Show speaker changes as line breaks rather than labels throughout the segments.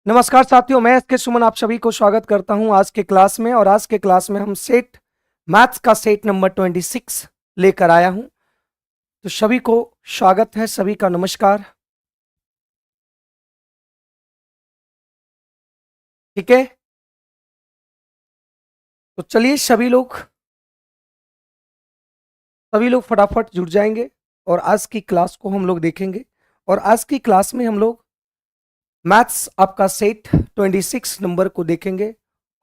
नमस्कार साथियों, मैं एस के सुमन आप सभी को स्वागत करता हूं आज के क्लास में। और आज के क्लास में हम सेट मैथ्स का सेट नंबर 26 लेकर आया हूं। तो सभी को स्वागत है, सभी का नमस्कार। ठीक है, तो चलिए सभी लोग फटाफट जुड़ जाएंगे और आज की क्लास को हम लोग देखेंगे। और आज की क्लास में हम लोग मैथ्स आपका सेट 26 नंबर को देखेंगे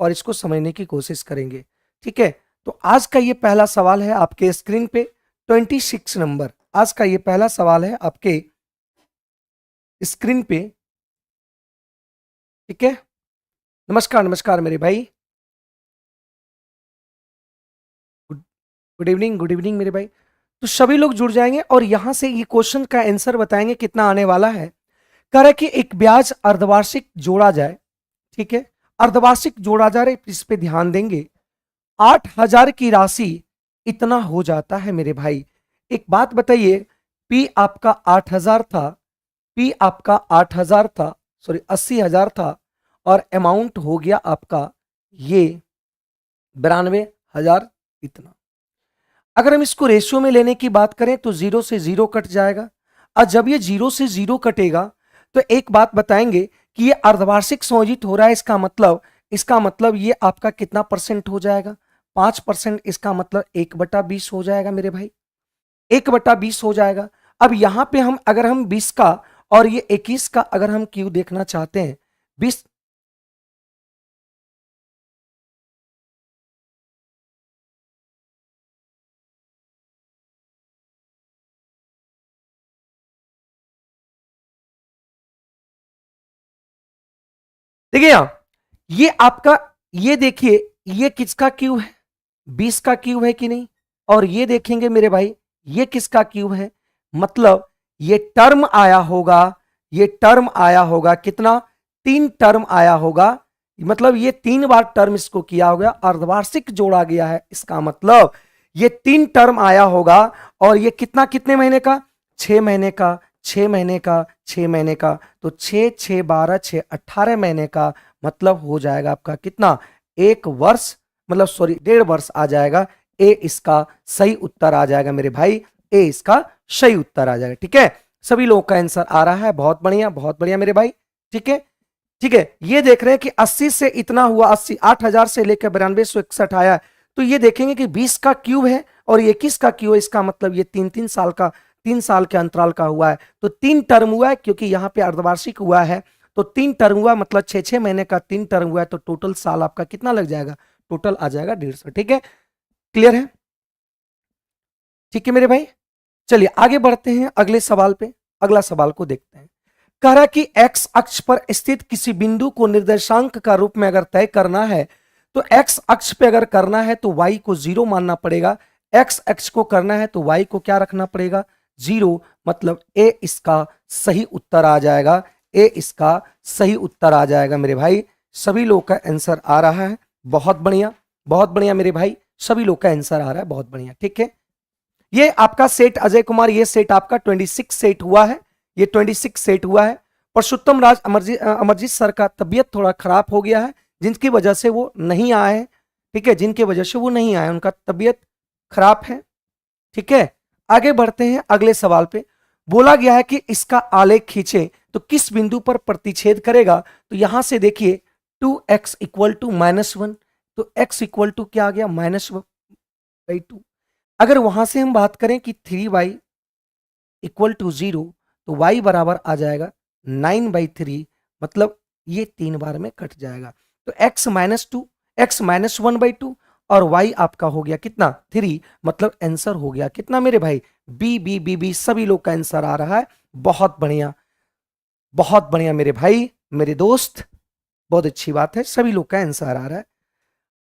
और इसको समझने की कोशिश करेंगे। ठीक है, तो आज का ये पहला सवाल है आपके स्क्रीन पे 26 नंबर। आज का ये पहला सवाल है आपके स्क्रीन पे। ठीक है, नमस्कार नमस्कार मेरे भाई। गुड गुड इवनिंग मेरे भाई। तो सभी लोग जुड़ जाएंगे और यहां से ये क्वेश्चन का आंसर बताएंगे कितना आने वाला है। कह रहा है कि एक ब्याज अर्धवार्षिक जोड़ा जाए। ठीक है, अर्धवार्षिक जोड़ा जा रहा है, इस पे ध्यान देंगे। 8,000 की राशि इतना हो जाता है मेरे भाई। एक बात बताइए, पी आपका 8,000 था, पी आपका 8,000 था, सॉरी 80,000 था, और अमाउंट हो गया आपका ये 92,000 इतना। अगर हम इसको रेशियो में लेने की बात करें तो जीरो से जीरो कट जाएगा। और जब ये जीरो से जीरो कटेगा तो एक बात बताएंगे कि ये अर्धवार्षिक संयोजित हो रहा है। इसका मतलब ये आपका कितना परसेंट हो जाएगा? 5%। इसका मतलब 1/20 हो जाएगा मेरे भाई, 1/20 हो जाएगा। अब यहां पे हम अगर हम 20 का और ये 21 का अगर हम क्यू देखना चाहते हैं, 20। देखिए यहां, ये आपका, ये देखिए ये किसका क्यूब है? 20 का क्यूब है कि नहीं? और ये देखेंगे मेरे भाई, ये किसका क्यूब है? मतलब ये टर्म आया होगा, ये टर्म आया होगा कितना? 3 टर्म आया होगा। मतलब ये 3 बार टर्म इसको किया होगा, अर्धवार्षिक जोड़ा गया है, इसका मतलब ये 3 टर्म आया होगा। और ये कितना, कितने महीने का? 6 महीने का, 6 महीने का, 6 महीने का। तो 6 6 12 6 18 महीने का। मतलब हो जाएगा आपका कितना? 1 वर्ष, मतलब सॉरी 1.5 वर्ष आ जाएगा। ए इसका सही उत्तर आ जाएगा मेरे भाई, ए इसका सही उत्तर आ जाएगा। ठीक है, सभी लोगों का आंसर आ रहा है, बहुत बढ़िया बहुत बढ़िया मेरे भाई। ठीक है, ठीक है, ये देख रहे हैं कि 80 से इतना हुआ, 80 8,000 से लेकर 9261 आया। तो ये देखेंगे कि 20 का क्यूब है और 21 का क्यूब है। इसका मतलब ये 3-3 साल का, 3 साल के अंतराल का हुआ है। तो 3 टर्म हुआ है, क्योंकि यहाँ पे अर्धवार्षिक हुआ है। तो 3 टर्म हुआ, मतलब 6-6 महीने का 3 टर्म हुआ है। तो टोटल साल आपका कितना लग जाएगा? टोटल आ जाएगा 150। ठीक है, क्लियर है? ठीक है मेरे भाई, चलिए आगे बढ़ते हैं अगले सवाल पे। अगला सवाल को देखते हैं। कह रहा कि एक्स अक्ष पर स्थित किसी बिंदु को निर्देशांक का रूप में अगर तय करना है, तो एक्स अक्ष पे अगर करना है तो वाई को 0 मानना पड़ेगा। एक्स अक्ष को करना है तो वाई को क्या रखना पड़ेगा? 0। मतलब ए इसका सही उत्तर आ जाएगा, ए इसका सही उत्तर आ जाएगा मेरे भाई। सभी लोग का आंसर आ रहा है, बहुत बढ़िया बहुत बढ़िया मेरे भाई। सभी लोग का आंसर आ रहा है, बहुत बढ़िया। ठीक है, ये आपका सेट अजय कुमार, ये सेट आपका 26 सेट हुआ है, ये 26 सेट हुआ है। पुरुषोत्तम राज अमरजीत सर का तबीयत थोड़ा खराब हो गया है, जिनकी वजह से वो नहीं आए हैं। ठीक है, जिनकी वजह से वो नहीं आए, उनका तबीयत खराब है। ठीक है, आगे बढ़ते हैं अगले सवाल पे। बोला गया है कि इसका आलेख खींचे तो किस बिंदु पर प्रतिच्छेद करेगा? तो यहां से देखिए 2x इक्वल टू -1। तो x इक्वल टू क्या आ गया? -1/2। अगर वहां से हम बात करें कि 3y इक्वल टू 0, तो y बराबर आ जाएगा 9/3। मतलब ये 3 बार में कट जाएगा। तो x-1/2 और y आपका हो गया कितना? 3। मतलब आंसर हो गया कितना मेरे भाई? B B B B. सभी लोग का आंसर आ रहा है, बहुत बढ़िया बहुत बढ़िया मेरे भाई, मेरे दोस्त, बहुत अच्छी बात है, सभी लोग का आंसर आ रहा है।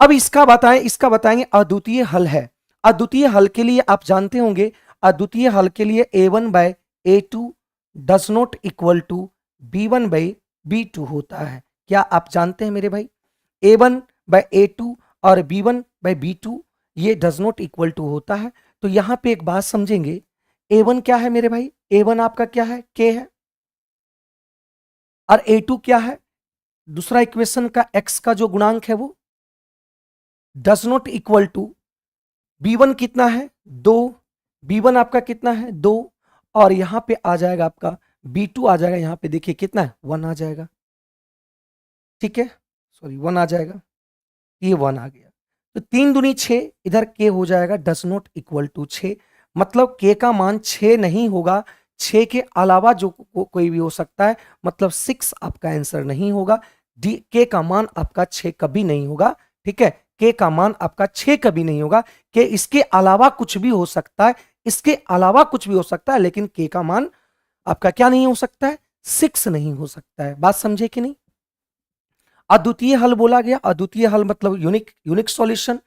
अब इसका बताएं, इसका बताएंगे अद्वितीय हल है। अद्वितीय हल के लिए आप जानते होंगे, अद्वितीय हल के लिए a1/a2 does not equal to b1/b2 होता है। क्या आप जानते हैं मेरे भाई? a1/a2 और b1/b2 ये डज नॉट इक्वल टू होता है। तो यहां पे एक बात समझेंगे, a1 क्या है मेरे भाई? a1 आपका क्या है? k है। और a2 क्या है? दूसरा इक्वेशन का x का जो गुणांक है वो does not equal to b1 कितना है 2, b1 आपका कितना है 2, और यहां पे आ जाएगा आपका b2 आ जाएगा, यहां पे देखिए कितना है 1 आ जाएगा, ठीक है, सॉरी 1 आ जाएगा, ये 1 आ गया। तो 3 दूनी 6, इधर k हो जाएगा डज नॉट इक्वल टू 6, मतलब k का मान 6 नहीं होगा, 6 के अलावा जो कोई भी हो सकता है, मतलब 6 आपका आंसर नहीं होगा। डी k का मान आपका 6 कभी नहीं होगा, ठीक है, k का मान आपका 6 कभी नहीं होगा, k इसके अलावा कुछ भी हो सकता है, इसके अलावा कुछ भी हो सकता है, लेकिन k का मान आपका क्या नहीं हो सकता है, 6 नहीं हो सकता है। बात समझे कि नहीं? अद्वितीय हल बोला गया, अद्वितीय हल मतलब unique unique solution.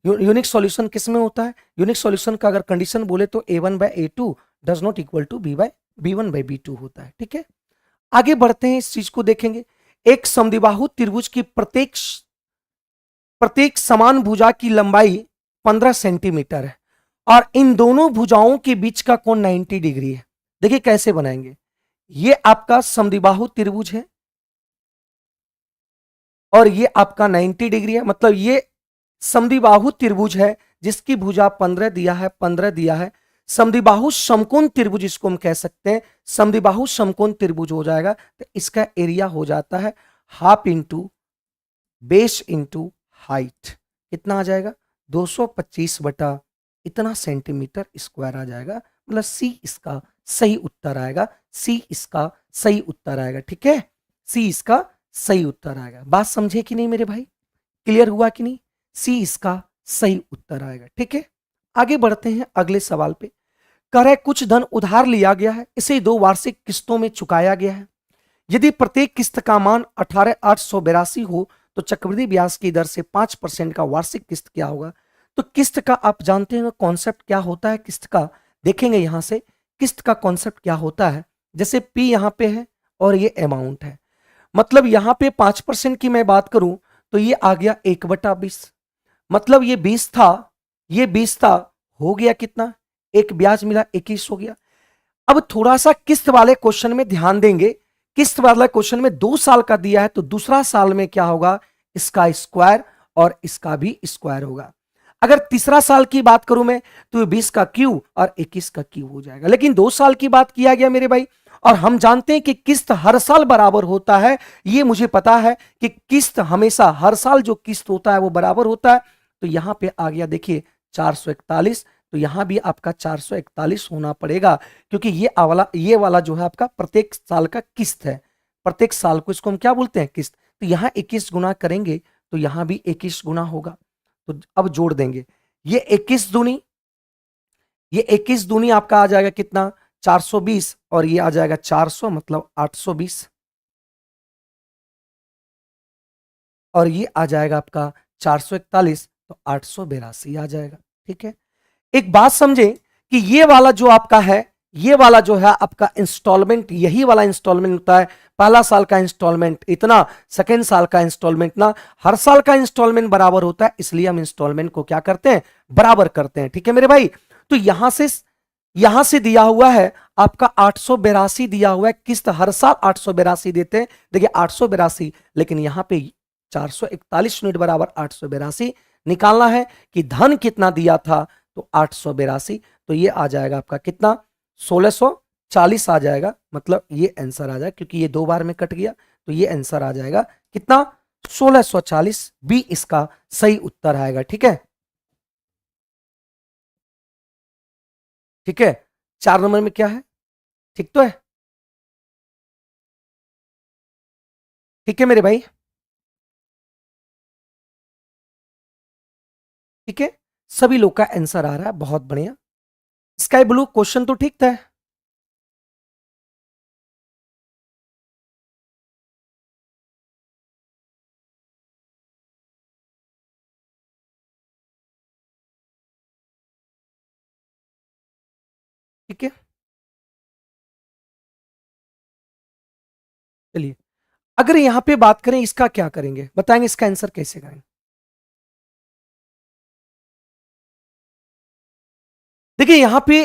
Unique solution किस में होता है? यूनिक सॉल्यूशन का अगर कंडीशन बोले तो a1/a2 does not equal to b1/b2 होता है, ठीक है। आगे बढ़ते हैं, इस चीज को देखेंगे। एक समद्विबाहु त्रिभुज की प्रत्येक समान भुजा की लंबाई 15 सेंटीमीटर है और इन दोनों भुजाओं के बीच का कोण 90 डिग्री है। देखिए कैसे बनाएंगे। ये आपका समद्विबाहु त्रिभुज है और ये आपका 90 डिग्री है, मतलब ये समद्विबाहु त्रिभुज है जिसकी भुजा 15 दिया है, 15 दिया है। समद्विबाहु समकोण त्रिभुज इसको हम कह सकते हैं, समद्विबाहु समकोण त्रिभुज हो जाएगा। तो इसका एरिया हो जाता है half into base into height, कितना आ जाएगा 225 बटा इतना सेंटीमीटर स्क्वायर आ जाएगा, मतलब सी इसका सही उत्तर आएगा, सी इसका सही उत्तर आएगा, ठीक है, सी इसका सही उत्तर आएगा। बात समझे कि नहीं मेरे भाई, क्लियर हुआ कि नहीं? सी इसका सही उत्तर आएगा, ठीक है। आगे बढ़ते हैं अगले सवाल पे। कह रहा है कुछ धन उधार लिया गया है, इसे 2 वार्षिक किस्तों में चुकाया गया है। यदि प्रत्येक किस्त का मान 18,882 हो तो चक्रवृद्धि ब्याज की दर से 5% का वार्षिक किस्त क्या होगा? तो किस्त का आप जानते हैं कॉन्सेप्ट क्या होता है किस्त का, देखेंगे यहां से किस्त का कॉन्सेप्ट क्या होता है। जैसे P यहां पे है और ये अमाउंट है, मतलब यहां पे 5% की मैं बात करूं तो ये आ गया 1/20, मतलब ये 20 था, ये 20 था, हो गया कितना, एक ब्याज मिला 21 हो गया। अब थोड़ा सा किस्त वाले क्वेश्चन में ध्यान देंगे, किस्त वाला क्वेश्चन में 2 साल का दिया है तो दूसरा साल में क्या होगा, इसका स्क्वायर और इसका भी स्क्वायर होगा। अगर तीसरा साल की बात करूं मैं तो 20 का क्यू और 21 का क्यू हो जाएगा, लेकिन 2 साल की बात किया गया मेरे भाई, और हम जानते हैं कि किस्त हर साल बराबर होता है, ये मुझे पता है कि किस्त हमेशा हर साल जो किस्त होता है वो बराबर होता है। तो यहां पे आ गया देखिए 441, तो यहां भी आपका 441 होना पड़ेगा, क्योंकि ये वाला जो है आपका प्रत्येक साल का किस्त है, प्रत्येक साल को इसको हम क्या बोलते हैं, किस्त। तो यहां 21 गुना करेंगे तो यहां भी 21 गुना होगा। तो अब जोड़ देंगे, ये 21 दूनी आपका आ जाएगा कितना 420, और ये आ जाएगा 400 मतलब 820, और ये आ जाएगा आपका 441 तो 882 आ जाएगा, ठीक है। एक बात समझे कि ये वाला जो आपका है, ये वाला जो है आपका इंस्टॉलमेंट, यही वाला इंस्टॉलमेंट होता है, पहला साल का इंस्टॉलमेंट इतना, सेकेंड साल का इंस्टॉलमेंट ना, हर साल का इंस्टॉलमेंट बराबर होता है, इसलिए हम इंस्टॉलमेंट को क्या करते हैं, बराबर करते हैं, ठीक है मेरे भाई। तो यहां से दिया हुआ है आपका 882 दिया हुआ है, किस्त हर साल 882 देते हैं, देखिए 882, लेकिन यहां पे 441 यूनिट बराबर 882 निकालना है कि धन कितना दिया था, तो 882, तो ये आ जाएगा आपका कितना 1640 आ जाएगा, मतलब ये आंसर आ जाएगा, क्योंकि ये 2 बार में कट गया, तो ये आंसर आ जाएगा कितना 1640, बी इसका सही उत्तर आएगा, ठीक है, ठीक है। 4 नंबर में क्या है, ठीक तो है, ठीक है मेरे भाई, ठीक है, सभी लोग का आंसर आ रहा है, बहुत बढ़िया। स्काई ब्लू क्वेश्चन तो ठीक था, ठीक है, चलिए। अगर यहां पे बात करें इसका क्या करेंगे, बताएंगे इसका आंसर कैसे करेंगे। देखिए यहां पे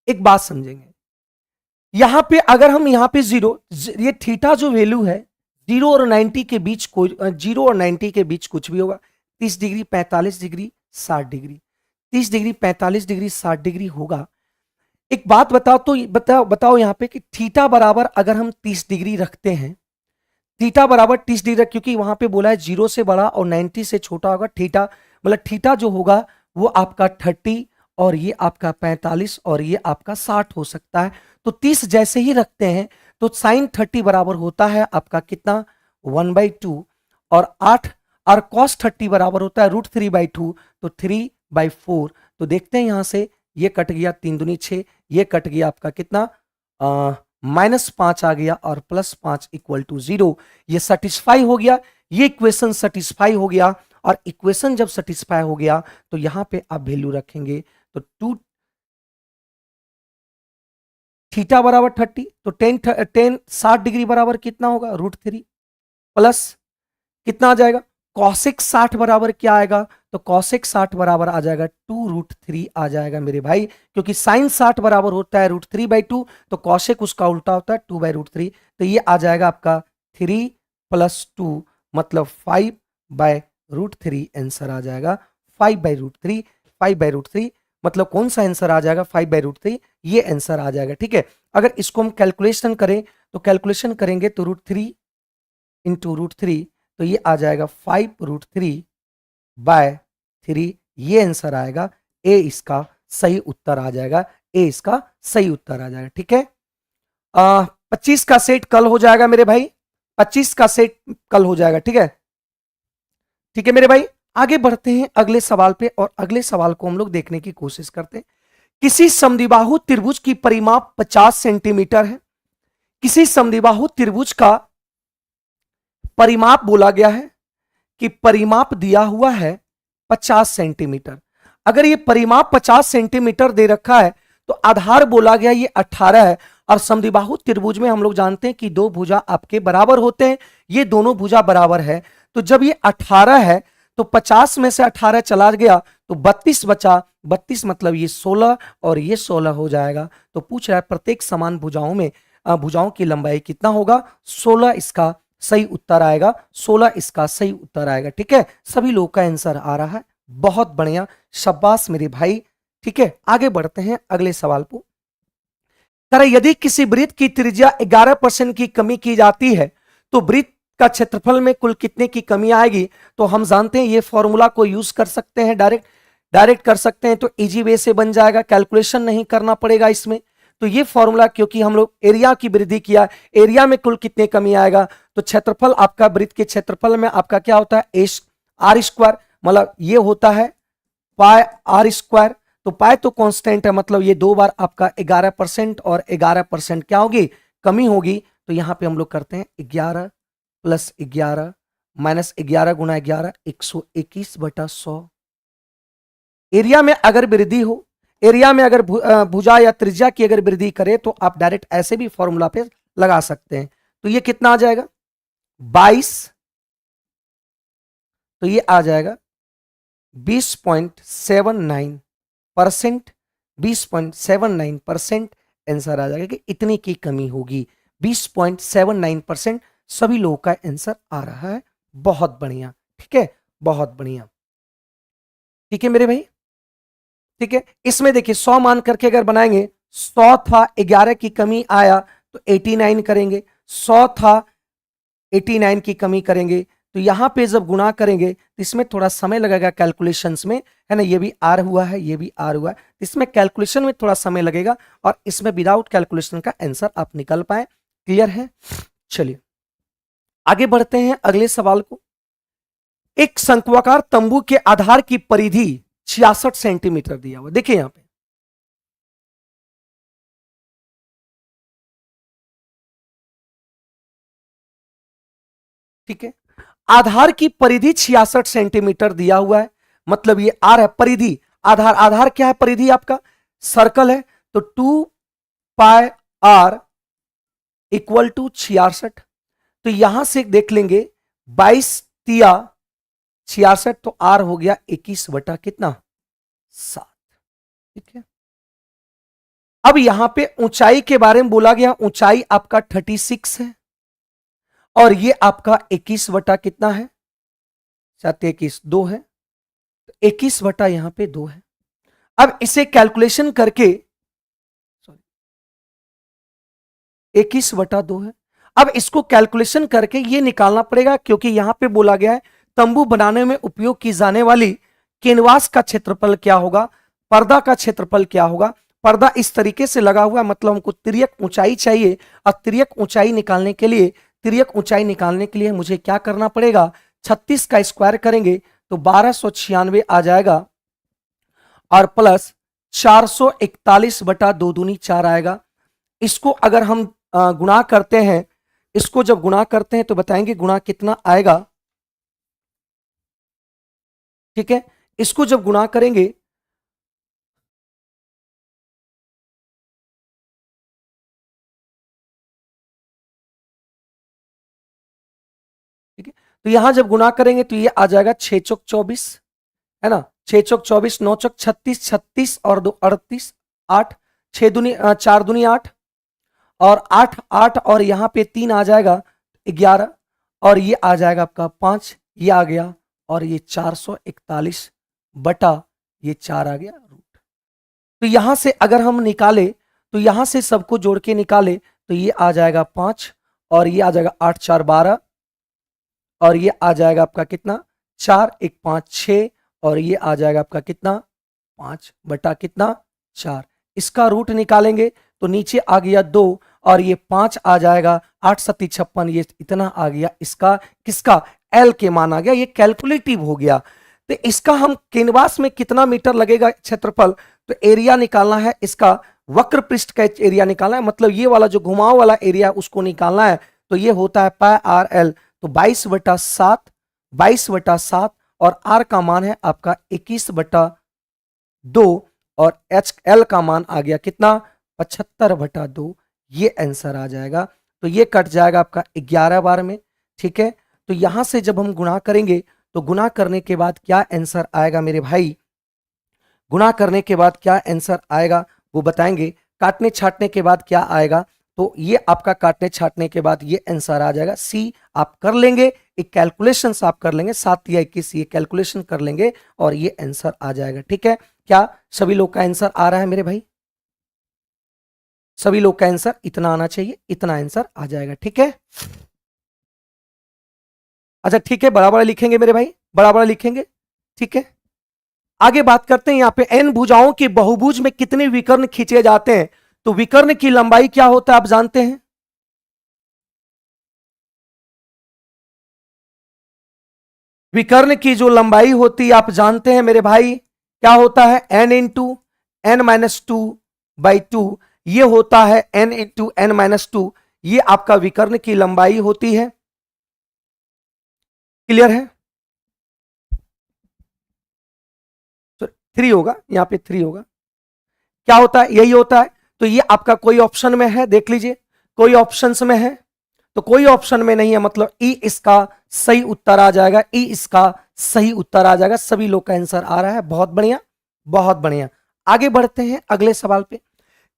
एक बात समझेंगे, यहां पे अगर हम यहां पे जीरो, ये थीटा जो वैल्यू है जीरो और 90 के बीच कोई 0 और 90 के बीच कुछ भी होगा। 30 degree, 45 degree, 60 degree, 30 degree, 45 degree, 60 degree होगा। एक बात बताओ तो बताओ यहाँ पे कि थीटा बराबर अगर हम 30 डिग्री रखते हैं, थीटा बराबर 30 डिग्री, क्योंकि वहां पे बोला है 0 से बड़ा और 90 से छोटा होगा थीटा, मतलब थीटा जो होगा वो आपका 30 और ये आपका 45 और ये आपका 60 हो सकता है। तो 30 जैसे ही रखते हैं तो साइन 30 बराबर होता है आपका कितना, 1/2, और 8 और कॉस 30 बराबर होता है √3/2, तो 3/4। तो देखते हैं यहां से ये कट गया, 3 दूनी 6, ये कट गया आपका कितना, -5 आ गया और +5 = 0। ये सेटिस्फाई हो गया, ये इक्वेशन सेटिस्फाई हो गया। और इक्वेशन जब सेटिस्फाई हो गया तो यहां पे आप वैल्यू रखेंगे, तो 2 थीटा बराबर 30, तो 60 डिग्री बराबर कितना होगा, √3 प्लस कितना आ जाएगा, कॉसेक 60 बराबर क्या आएगा, तो कॉसेक 60 बराबर आ जाएगा 2√3 आ जाएगा मेरे भाई, क्योंकि साइन 60 बराबर होता है √3/2, तो कॉसेक उसका उल्टा होता है 2/√3। तो ये आ जाएगा आपका 3 + 2 मतलब 5/√3 आंसर आ जाएगा, 5/√3, 5/√3 मतलब कौन सा आंसर आ जाएगा, 5/√3, ये आंसर आ जाएगा। ठीक है, अगर इसको हम कैलकुलेशन करें तो कैलकुलेशन करेंगे तो √3 × √3, तो ये आ जाएगा 5√3/3, ये आंसर आएगा। ए इसका सही उत्तर आ जाएगा, ए इसका सही उत्तर आ जाएगा। ठीक है, 25 का सेट कल हो जाएगा मेरे भाई, 25 का सेट कल हो जाएगा। ठीक है, ठीक है मेरे भाई, आगे बढ़ते हैं अगले सवाल पे, और अगले सवाल को हम लोग देखने की कोशिश करते हैं। किसी समद्विबाहु त्रिभुज की परिमाप 50 सेंटीमीटर है। किसी समद्विबाहु त्रिभुज का परिमाप बोला गया है कि परिमाप दिया हुआ है 50 सेंटीमीटर। अगर ये परिमाप 50 सेंटीमीटर दे रखा है तो आधार बोला गया ये 18 है, और समद्विबाहु त्रिभुज में हम लोग जानते हैं कि दो भुजा आपके बराबर होते हैं, ये दोनों भुजा बराबर है। तो जब ये 18 है तो 50 में से 18 चला गया तो 32 बचा, 32 मतलब ये 16 और ये 16 हो जाएगा। तो पूछ रहा है प्रत्येक समान भुजाओं में भुजाओं की लंबाई कितना होगा, 16 इसका सही उत्तर आएगा, 16 इसका सही उत्तर आएगा। ठीक है, सभी लोगों का आंसर आ रहा है, बहुत बढ़िया, शाबाश मेरे भाई। ठीक है, आगे बढ़ते हैं अगले सवाल को। यदि किसी वृत्त की त्रिज्या 11% की कमी की जाती है तो वृत्त का क्षेत्रफल में कुल कितने की कमी आएगी। तो हम जानते हैं ये फॉर्मूला को यूज कर सकते हैं, डायरेक्ट कर सकते हैं, तो इजी वे से बन जाएगा, कैलकुलेशन नहीं करना पड़ेगा इसमें। तो ये फॉर्मूला, क्योंकि हम लोग एरिया की वृद्धि किया, एरिया में कुल कितने कमी आएगा, तो क्षेत्रफल आपका वृत्त के क्षेत्रफल में आपका क्या होता है, r², मतलब ये होता है πr²। तो पाई तो कांस्टेंट है, मतलब ये दो बार आपका 11% और 11% क्या होगी, कमी होगी। तो यहां पे हम लोग करते हैं 11 + 11 - 11 × 11 121/100। एरिया में अगर वृद्धि हो, एरिया में अगर भुजा या त्रिज्या की अगर वृद्धि करे तो आप डायरेक्ट ऐसे भी फॉर्मूला पे लगा सकते हैं। तो ये कितना आ जाएगा, 22, तो ये आ जाएगा 20.79%, 20.79% आंसर आ जाएगा कि इतनी की कमी होगी, 20.79% सभी लोगों का आंसर आ रहा है, बहुत बढ़िया। ठीक है, बहुत बढ़िया। ठीक है मेरे भाई, ठीक है, इसमें देखिए 100 मान करके अगर बनाएंगे, 100 था, 11 की कमी आया तो 89 करेंगे, 100 था, 89 की कमी करेंगे, तो यहां पे जब गुणा करेंगे तो इसमें थोड़ा समय लगेगा कैलकुलेशंस में, है ना, ये भी आर हुआ है, ये भी आर हुआ है, इसमें कैलकुलेशन में थोड़ा समय लगेगा, और इसमें विदाउट कैलकुलेशन का आंसर आप निकल पाए। क्लियर है, चलिए आगे बढ़ते हैं अगले सवाल को। एक शंक्वाकार तंबू के आधार की परिधि 66 सेंटीमीटर दिया हुआ, देखिए यहां पे ठीक है, आधार की परिधि 66 सेंटीमीटर दिया हुआ है, मतलब ये आर है परिधि, आधार, आधार क्या है, परिधि आपका सर्कल है, तो 2πr = 66। तो यहां से देख लेंगे 22 तिया 66, तो आर हो गया 21 बटा कितना 7। ठीक है, अब यहां पे ऊंचाई के बारे में बोला गया, ऊंचाई आपका 36 है, और ये आपका 21 बटा कितना है, 7 2 है, 21 बटा यहां पे 2 है। अब इसे कैलकुलेशन करके, सॉरी 21 बटा 2 है। अब इसको कैलकुलेशन करके ये निकालना पड़ेगा, क्योंकि यहां पे बोला गया है तंबू बनाने में उपयोग की जाने वाली कैनवास का क्षेत्रफल क्या होगा, पर्दा का क्षेत्रफल क्या होगा। पर्दा इस तरीके से लगा हुआ है, मतलब हमको तिर्यक ऊंचाई चाहिए, और तिर्यक ऊंचाई निकालने के लिए, तिर्यक ऊंचाई निकालने के लिए मुझे क्या करना पड़ेगा, 36 का स्क्वायर करेंगे तो 1296 आ जाएगा, और प्लस 441 बटा 2 दूनी 4 आएगा। इसको अगर हम गुणा करते हैं, इसको जब गुणा करते हैं तो बताएंगे गुणा कितना आएगा, ठीक है। इसको जब गुणा करेंगे, ठीक है, तो यहां जब गुणा करेंगे तो ये आ जाएगा 6 चौक 24, है ना, 6 चौक 24, 9 चौक 36, 36 और 2 38, 8, 6 दूनी 4 दूनी 8, और 8 8 और यहां पे 3 आ जाएगा 11, और ये आ जाएगा आपका 5, ये आ गया, और ये 441 बटा ये 4 आ गया रूट। तो यहां से अगर हम निकाले, तो यहां से सबको जोड़ के निकाले तो ये आ जाएगा 5, और ये आ जाएगा 8 4 12, और ये आ जाएगा आपका कितना 4 1 5 6, और ये आ जाएगा आपका कितना 5 बटा कितना 4। इसका रूट निकालेंगे तो नीचे आ गया 2, और ये 5 आ जाएगा, 8 7 56, ये इतना आ गया, इसका किसका एल के मान आ गया, ये कैलकुलेटिव हो गया। तो इसका हम कैनवास में कितना मीटर लगेगा क्षेत्रफल, तो एरिया निकालना है, इसका वक्र पृष्ठ का एरिया निकालना है, मतलब ये वाला जो घुमाव वाला एरिया उसको निकालना है, तो ये होता है पाई आर एल, तो 22 बटा 7, 22 बटा 7, और आर का मान है आपका 21 बटा 2, और एच एल का मान आ गया कितना 75 बटा 2, ये आंसर आ जाएगा। तो ये कट जाएगा आपका 11 बार में, ठीक है। तो यहां से जब हम गुणा करेंगे तो गुणा करने के बाद क्या आंसर आएगा मेरे भाई, गुणा करने के बाद क्या आंसर आएगा वो बताएंगे, काटने छाटने के बाद क्या आएगा, तो ये आपका काटने छाटने के बाद ये आंसर आ जाएगा सी। आप कर लेंगे एक कैलकुलेशन, आप कर लेंगे 7 या 21, ये कैलकुलेशन कर लेंगे और ये आंसर आ जाएगा, ठीक है। क्या सभी लोग का आंसर आ रहा है मेरे भाई, सभी लोग का आंसर इतना आना चाहिए, इतना आंसर आ जाएगा, ठीक है। अच्छा ठीक है, बड़ा बड़ा लिखेंगे मेरे भाई, बड़ा बड़ा लिखेंगे, ठीक है। आगे बात करते हैं, यहां पे एन भुजाओं के बहुभुज में कितने विकर्ण खींचे जाते हैं, तो विकर्ण की लंबाई क्या होता है आप जानते हैं, विकर्ण की जो लंबाई होती है आप जानते हैं मेरे भाई, क्या होता है n into n minus two by two, ये होता है n into n minus two, ये आपका विकर्ण की लंबाई होती है, क्लियर है। तो 3 होगा, यहां पे 3 होगा, क्या होता है यही होता है। तो ये आपका कोई ऑप्शन में है, देख लीजिए कोई ऑप्शंस में है, तो कोई ऑप्शन में नहीं है, मतलब ई इसका सही उत्तर आ जाएगा, ई इसका सही उत्तर आ जाएगा, सभी लोग का आंसर आ रहा है, बहुत बढ़िया बहुत बढ़िया। आगे बढ़ते हैं अगले सवाल पे,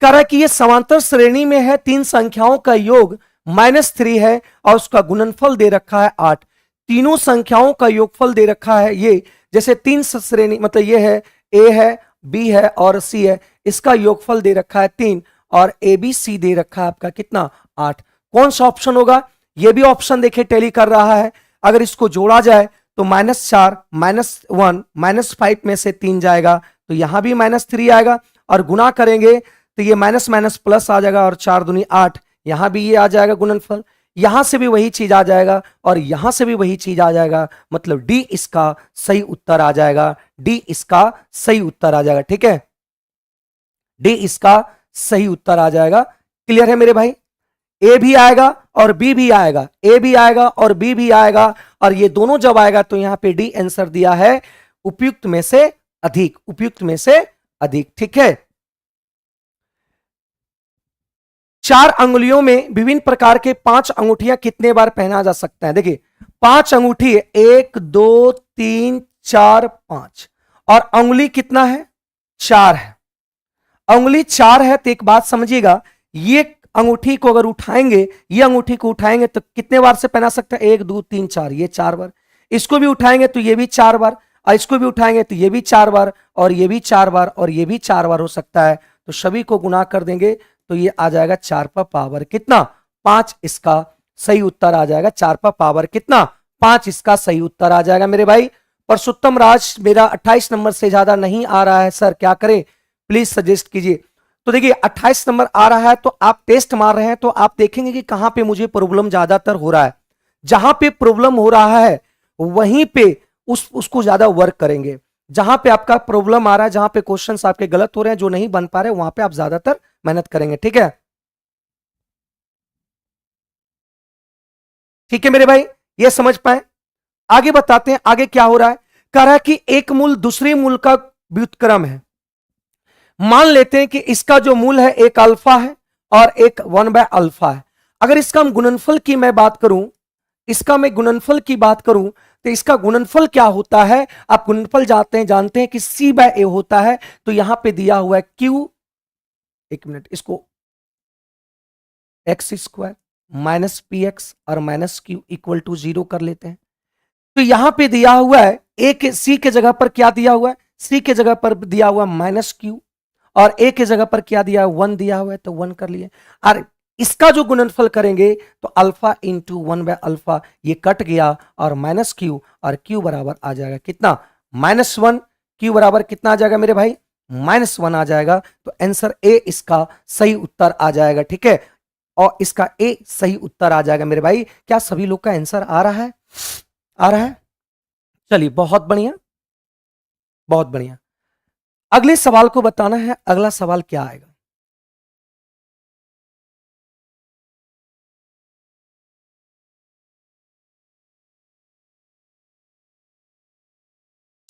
कह रहा है कि ये समांतर श्रेणी में है, 3 संख्याओं का योग -3 है और उसका गुणनफल दे रखा है 8, तीनों संख्याओं का योगफल दे रखा है ये, जैसे 3 श्रेणी मतलब ये है, ए है, बी है और सी है, इसका योगफल दे रखा है 3, और ए बी सी दे रखा है आपका कितना 8, कौन सा ऑप्शन होगा, ये भी ऑप्शन देखिए टैली कर रहा है, अगर इसको जोड़ा जाए तो -4 -1 -5 में से 3 जाएगा, तो यहां भी -3 आएगा, और गुना करेंगे तो ये माइनस माइनस प्लस आ जाएगा, और 4 दूनी 8, यहां भी ये आ जाएगा गुणनफल, यहां से भी वही चीज आ जाएगा, और यहां से भी वही चीज आ जाएगा, मतलब डी इसका सही उत्तर आ जाएगा, डी इसका सही उत्तर आ जाएगा, ठीक है, डी इसका सही उत्तर आ जाएगा, क्लियर है मेरे भाई। ए भी आएगा और बी भी आएगा, ए भी आएगा और बी भी आएगा, और ये दोनों जब आएगा तो यहां पे डी आंसर दिया है उपयुक्त में से अधिक, उपयुक्त में से अधिक, ठीक है। 4 अंगुलियों में विभिन्न प्रकार के 5 अंगूठियां कितने बार पहना जा सकता है, देखिए 5 अंगूठी 1 2 3 4 5, और अंगुली कितना है 4 है, अंगुली 4 है, तो एक बात समझिएगा, ये अंगूठी को अगर उठाएंगे, ये अंगूठी को उठाएंगे तो कितने बार से पहना सकते हैं? 1 2 3 4, ये 4 बार। इसको भी उठाएंगे तो ये भी 4 बार, और इसको भी उठाएंगे तो ये भी 4 बार, और ये भी 4 बार, और ये भी 4 बार हो सकता है। तो सभी को गुना कर देंगे तो ये आ जाएगा 4 पर पावर कितना? 5। इसका सही उत्तर आ जाएगा 4 पर पावर कितना? 5 इसका सही उत्तर आ जाएगा मेरे भाई। परसोत्तम राज, मेरा 28 नंबर से ज्यादा नहीं आ रहा है सर, क्या करें? प्लीज सजेस्ट कीजिए। तो देखिए 28 नंबर आ रहा है तो आप टेस्ट मार रहे हैं तो आप देखेंगे कि कहां पे मुझे प्रॉब्लम ज्यादातर हो रहा है। जहां पे प्रॉब्लम हो रहा है वहीं पे उसको ज्यादा वर्क करेंगे। जहां पे आपका प्रॉब्लम आ रहा है, जहां पे क्वेश्चंस आपके गलत हो रहे हैं, जो नहीं बन पा रहे, वहां पे आप ज्यादातर मेहनत करेंगे। ठीक है, ठीक है मेरे भाई, ये समझ पाए? आगे बताते हैं आगे क्या हो रहा है। कह रहा है कि एक मूल दूसरे मूल का व्युत्क्रम है। मान लेते हैं कि इसका जो मूल है एक अल्फा है और एक 1/अल्फा है। अगर इसका हम गुणनफल की मैं बात करूं, इसका मैं गुणनफल की बात करूं तो इसका गुणनफल क्या होता है? आप गुणनफल जानते हैं कि C/A होता है। तो यहां पे दिया हुआ है Q, एक मिनट, इसको x² माइनस पी एक्स और माइनस क्यू इक्वल टू 0 कर लेते हैं। तो यहां पे दिया हुआ है ए के सी के जगह पर क्या दिया हुआ है? सी के जगह पर दिया हुआ माइनस क्यू, और ए के जगह पर क्या दिया है? 1 दिया हुआ है, तो 1 कर लिए। और इसका जो गुणनफल करेंगे तो अल्फा इंटू 1/अल्फा, ये कट गया और माइनस क्यू, और क्यू बराबर आ जाएगा कितना? -1। क्यू बराबर कितना आ जाएगा मेरे भाई? -1 आ जाएगा। तो आंसर ए इसका सही उत्तर आ जाएगा। ठीक है, और इसका ए सही उत्तर आ जाएगा मेरे भाई। क्या सभी लोग का आंसर आ रहा है? आ रहा है? चलिए, बहुत बढ़िया, बहुत बढ़िया। अगले सवाल को बताना है। अगला सवाल क्या आएगा?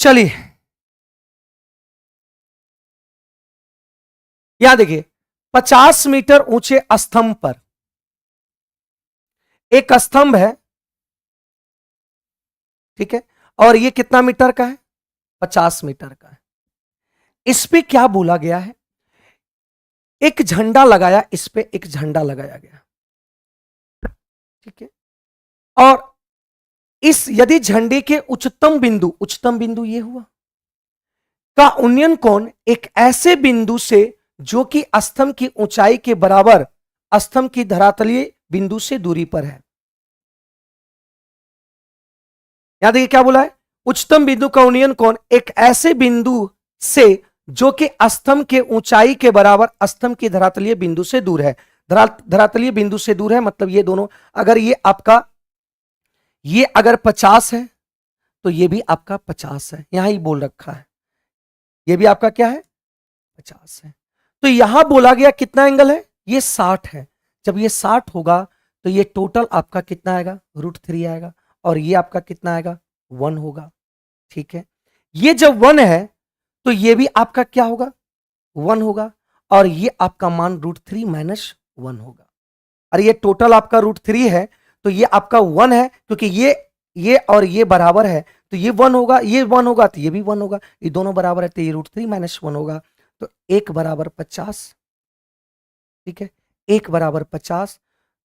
चलिए, यहां देखिए, 50 मीटर ऊंचे स्तंभ पर एक स्तंभ है, ठीक है, और ये कितना मीटर का है? 50 मीटर का है। इस पे क्या बोला गया है? एक झंडा लगाया, इस पे एक झंडा लगाया गया, ठीक है, और इस यदि झंडे के उच्चतम बिंदु ये हुआ का उन्नयन कोण एक ऐसे बिंदु से जो कि स्तंभ की ऊंचाई के बराबर स्तंभ की धरातलीय बिंदु से दूरी पर है। यहां देखिए क्या बोला है? उच्चतम बिंदु का उन्नयन कोण एक ऐसे बिंदु से जो कि स्तंभ के ऊंचाई के बराबर स्तंभ की धरातलीय बिंदु से दूर है। धरातलीय बिंदु से दूर है मतलब ये दोनों, अगर ये आपका ये अगर 50 है तो ये भी आपका 50 है, यहां ही बोल रखा है, ये भी आपका क्या है? 50 है। तो यहां बोला गया कितना एंगल है? ये 60 है। जब ये 60 होगा तो ये टोटल आपका कितना आएगा? √3 आएगा, और ये आपका कितना आएगा? 1 होगा। ठीक है, ये जब 1 है तो ये भी आपका क्या होगा? 1 होगा, और ये आपका मान √3 माइनस 1 होगा। और ये टोटल आपका √3 है तो ये आपका 1 है, क्योंकि ये और ये बराबर है तो ये 1 होगा, ये 1 होगा तो ये भी 1 होगा, ये दोनों बराबर है तो ये √3 माइनस 1 होगा। तो 1 बराबर 50, ठीक है, 1 बराबर 50।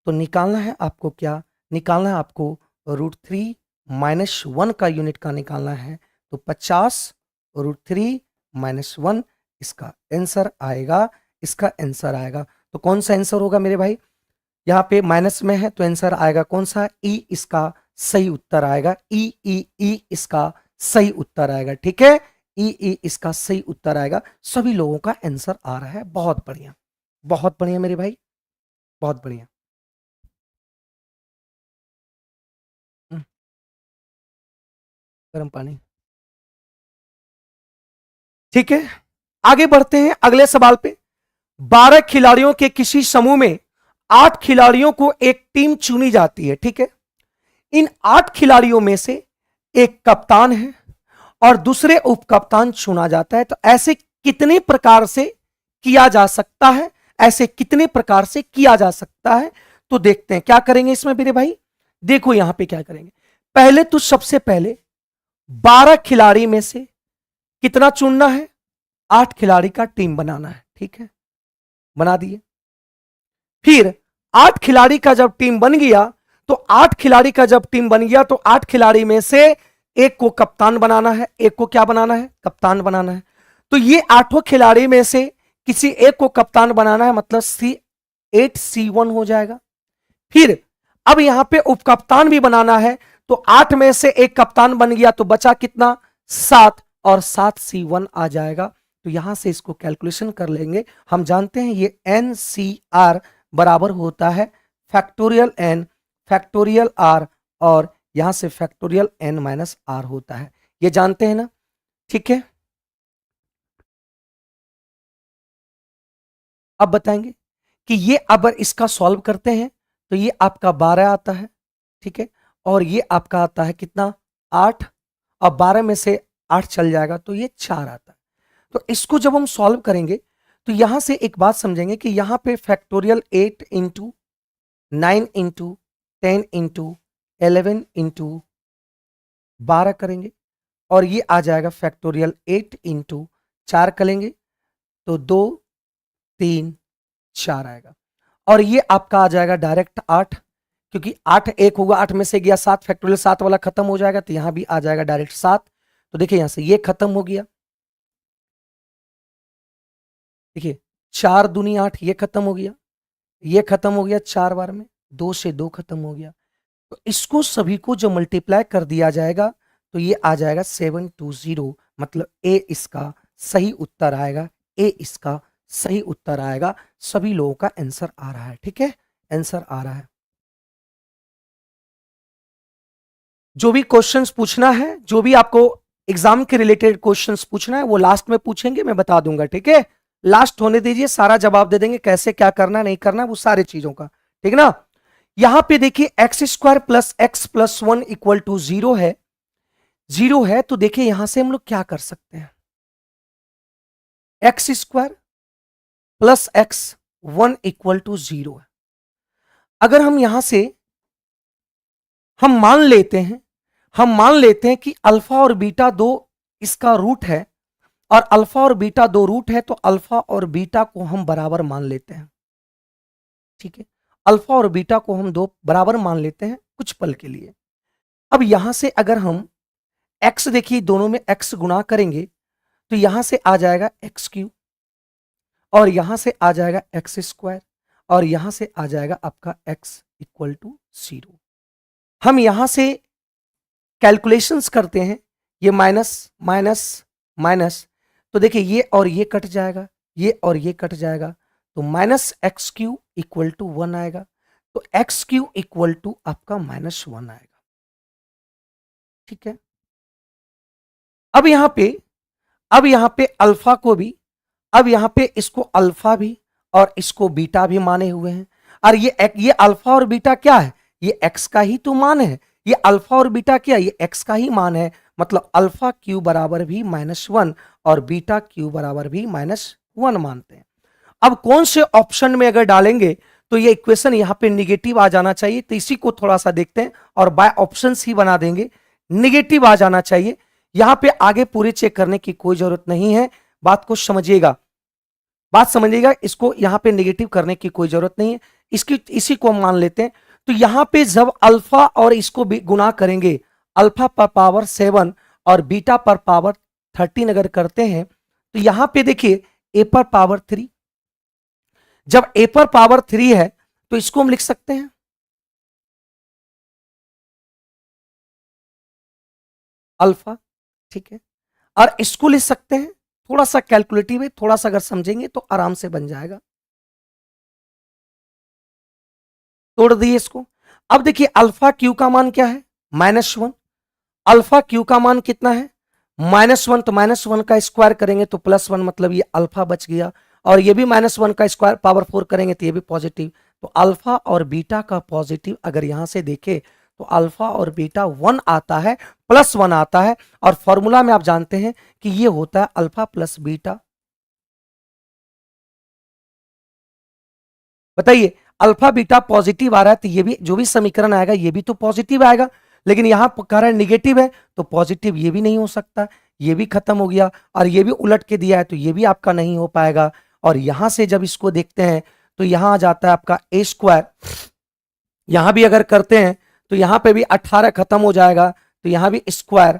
तो निकालना है आपको क्या? निकालना है आपको √3 माइनस 1 का यूनिट का निकालना है। तो 50 √3 माइनस 1 इसका आंसर आएगा, इसका आंसर आएगा। तो कौन सा आंसर होगा मेरे भाई? यहाँ पे माइनस में है तो आंसर आएगा कौन सा? ई इसका सही उत्तर आएगा। ई ई ई इसका सही उत्तर आएगा। ठीक है, ई ई इसका सही उत्तर आएगा। सभी लोगों का आंसर आ रहा है। बहुत बढ़िया, बहुत बढ़िया मेरे भाई, बहुत बढ़िया। गर्म पानी, ठीक है, आगे बढ़ते हैं अगले सवाल पे। 12 खिलाड़ियों के किसी समूह में 8 खिलाड़ियों को एक टीम चुनी जाती है, ठीक है। इन 8 खिलाड़ियों में से एक कप्तान है और दूसरे उप कप्तान चुना जाता है। तो ऐसे कितने प्रकार से किया जा सकता है? ऐसे कितने प्रकार से किया जा सकता है? तो देखते हैं क्या करेंगे इसमें मेरे भाई। देखो यहां पे क्या करेंगे। पहले तो सबसे पहले 12 खिलाड़ी में से कितना चुनना है? 8 खिलाड़ी का टीम बनाना है, ठीक है, बना दिए। फिर 8 खिलाड़ी का जब टीम बन गया, तो 8 खिलाड़ी का जब टीम बन गया तो 8 खिलाड़ी में से एक को कप्तान बनाना है, एक को क्या बनाना है, कप्तान बनाना है। तो ये 8 खिलाड़ी में से किसी एक को कप्तान बनाना है, मतलब C8C1 हो जाएगा। फिर अब यहां पे उपकप्तान भी बनाना है, तो 8 में से एक कप्तान बन गया, तो बचा कितना, 7, और 7C1 आ जाएगा। तो यहां से इसको कैलकुलेशन कर लेंगे। हम जानते हैं ये NCR बराबर होता है फैक्टोरियल N फैक्टोरियल R, और यहां से फैक्टोरियल N माइनस R होता है, ये जानते हैं ना, ठीक है। अब बताएंगे कि ये अगर इसका सॉल्व करते हैं तो ये आपका 12 आता है, ठीक है, और ये आपका आता है कितना, 8, और 12 में से 8 चल जाएगा तो ये 4 आता है। तो इसको जब हम सॉल्व करेंगे तो यहां से एक बात समझेंगे कि यहां पे factorial 8 into 9 into 10 into 11 into 12 करेंगे, और ये आ जाएगा फैक्टोरियल 8 इंटू 4 करेंगे तो 2 3 4 आएगा, और ये आपका आ जाएगा डायरेक्ट 8, क्योंकि 8 एक होगा, 8 में से गया 7, फैक्टोरियल 7 वाला खत्म हो जाएगा, तो यहां भी आ जाएगा डायरेक्ट 7। तो देखिए यहां से ये खत्म हो गया, देखिए 4 दूनी 8, ये खत्म हो गया, ये खत्म हो गया 4 बार में, 2 से 2 खत्म हो गया। तो इसको सभी को जो मल्टीप्लाई कर दिया जाएगा तो ये आ जाएगा 720, मतलब ए इसका सही उत्तर आएगा, ए इसका सही उत्तर आएगा। सभी लोगों का आंसर आ रहा है, ठीक है, आंसर आ रहा है। जो भी क्वेश्चंस पूछना है, जो भी आपको एग्जाम के रिलेटेड क्वेश्चंस पूछना है वो लास्ट में पूछेंगे, मैं बता दूंगा, ठीक है। लास्ट होने दीजिए, सारा जवाब दे देंगे, कैसे क्या करना नहीं करना वो सारे चीजों का, ठीक ना। यहां पे देखिए x² plus x plus 1 equal to 0 है, 0 है, तो देखिए यहां से हम लोग क्या कर सकते हैं, x² plus x 1 equal to 0 है। अगर हम यहां से हम मान लेते हैं, हम मान लेते हैं कि अल्फा और बीटा दो इसका रूट है, और अल्फा और बीटा दो रूट है, तो अल्फा और बीटा को हम बराबर मान लेते हैं, ठीक है, अल्फा और बीटा को हम दो बराबर मान लेते हैं कुछ पल के लिए। अब यहां से अगर हम x, देखिए दोनों में x गुणा करेंगे तो यहां से आ जाएगा x3, और यहां से आ जाएगा x², और यहां से आ जाएगा आपका x इक्वल टू 0। हम यहां से कैलकुलेशंस करते हैं, ये माइनस माइनस माइनस, तो देखिए ये और ये कट जाएगा, ये और ये कट जाएगा, तो -x³ इक्वल टू 1 आएगा, तो x³ इक्वल टू आपका -1 आएगा, ठीक है। अब यहां पे अल्फा को भी, अब यहां पे इसको अल्फा भी और इसको बीटा भी माने हुए हैं, और ये अल्फा और बीटा क्या है, ये x का ही तो मान है, ये अल्फा और बीटा क्या, ये x का ही मान है, मतलब अल्फा क्यू बराबर भी -1 और बीटा क्यू बराबर भी -1 मानते हैं। अब कौन से ऑप्शन में अगर डालेंगे तो ये इक्वेशन यहां पे निगेटिव आ जाना चाहिए, तो इसी को थोड़ा सा देखते हैं और बाय ऑप्शंस ही बना देंगे, निगेटिव आ जाना चाहिए। यहां पे आगे पूरे चेक करने की कोई जरूरत नहीं है, बात को समझिएगा, बात समझिएगा, इसको यहां पे नेगेटिव करने की कोई जरूरत नहीं है, इसी को हम मान लेते हैं। तो यहां पे जब अल्फा और इसको भी गुणा करेंगे, अल्फा पर पावर 7 और बीटा पर पावर 13 अगर करते हैं, तो यहां पे देखिए ए पर पावर 3, जब ए पर पावर 3 है तो इसको हम लिख सकते हैं अल्फा, ठीक है, और इसको लिख सकते हैं, थोड़ा सा कैलकुलेटिव है, थोड़ा सा अगर समझेंगे तो आराम से बन जाएगा, तोड़ दिए इसको। अब देखिए अल्फा क्यू का मान क्या है, -1, अल्फा क्यू का मान कितना है -1, तो -1 का स्क्वायर करेंगे तो +1, मतलब ये अल्फा बच गया, और ये भी -1 का स्क्वायर पावर 4 करेंगे तो ये भी पॉजिटिव, तो अल्फा और बीटा का पॉजिटिव अगर यहां से देखें तो अल्फा और बीटा 1 आता है, +1 आता है, और फॉर्मूला में आप जानते हैं कि ये होता है अल्फा प्लस बीटा। बताइए, अल्फा बीटा पॉजिटिव आ रहा है तो ये भी जो भी समीकरण आएगा ये भी तो पॉजिटिव आएगा, लेकिन यहां कारण निगेटिव है तो पॉजिटिव ये भी नहीं हो सकता, ये भी खत्म हो गया, और ये भी उलट के दिया है तो ये भी आपका नहीं हो पाएगा। और यहां से जब इसको देखते हैं तो यहां आ जाता है आपका ए स्क्वायर। यहां भी अगर करते हैं तो यहां पे भी 18 खत्म हो जाएगा, तो यहां भी स्क्वायर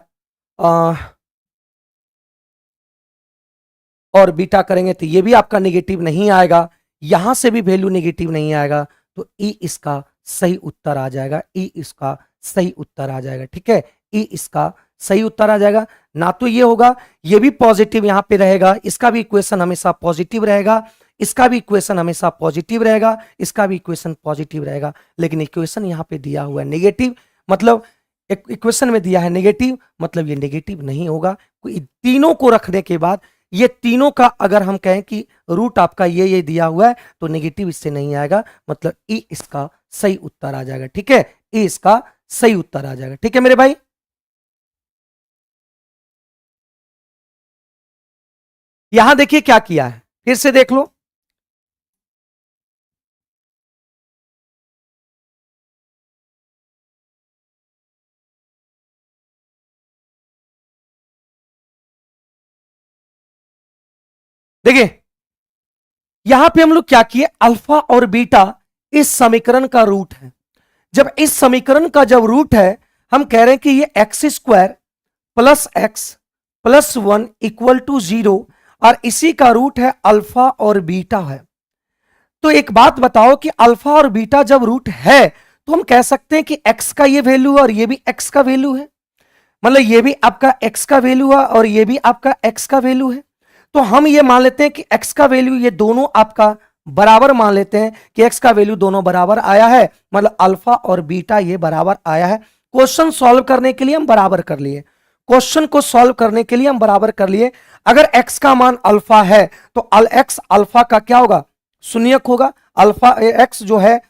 और बीटा करेंगे तो ये भी आपका नेगेटिव नहीं आएगा, यहां से भी वैल्यू नेगेटिव नहीं आएगा, तो ई इसका सही उत्तर आ जाएगा, ई इसका सही उत्तर आ जाएगा। ठीक है, ई इसका सही उत्तर आ जाएगा। ना तो ये होगा, ये भी पॉजिटिव यहां पे रहेगा, इसका भी इक्वेशन हमेशा पॉजिटिव रहेगा, इसका भी इक्वेशन हमेशा पॉजिटिव रहेगा, इसका भी इक्वेशन पॉजिटिव रहेगा, लेकिन इक्वेशन यहां पे दिया हुआ है नेगेटिव, मतलब इक्वेशन में दिया है नेगेटिव, मतलब ये नेगेटिव नहीं होगा। तीनों को रखने के बाद ये तीनों का अगर हम कहें कि रूट आपका ये दिया हुआ है तो नेगेटिव इससे नहीं आएगा, मतलब ई इसका सही उत्तर आ जाएगा। ठीक है, ई इसका सही उत्तर आ जाएगा। ठीक है मेरे भाई, यहां देखिए क्या किया है, फिर से देख लो। देखिए यहां पे हम लोग क्या किए, अल्फा और बीटा इस समीकरण का रूट है। जब इस समीकरण का जब रूट है, हम कह रहे हैं कि ये x square plus x plus one equal to zero, और इसी का रूट है अल्फा और बीटा है। तो एक बात बताओ कि अल्फा और बीटा जब रूट है तो हम कह सकते हैं कि एक्स का ये वैल्यू है और ये भी एक्स का वैल्यू है, मतलब ये भी आपका एक्स का वैल्यू है और ये भी आपका एक्स का वैल्यू है। तो हम ये मान लेते हैं कि एक्स का वैल्यू ये दोनों आपका बराबर मान लेते हैं कि एक्स का वैल्यू दोनों बराबर आया है, मतलब अल्फा और बीटा ये बराबर आया है। क्वेश्चन सॉल्व करने के लिए हम बराबर कर लिए, क्वेश्चन को सॉल्व करने के लिए हम बराबर कर लिए। अगर एक्स का मान अल्फा है तो एक्स अल्फा का क्या होगा, शून्यक होगा। अल्फा एक्स जो है,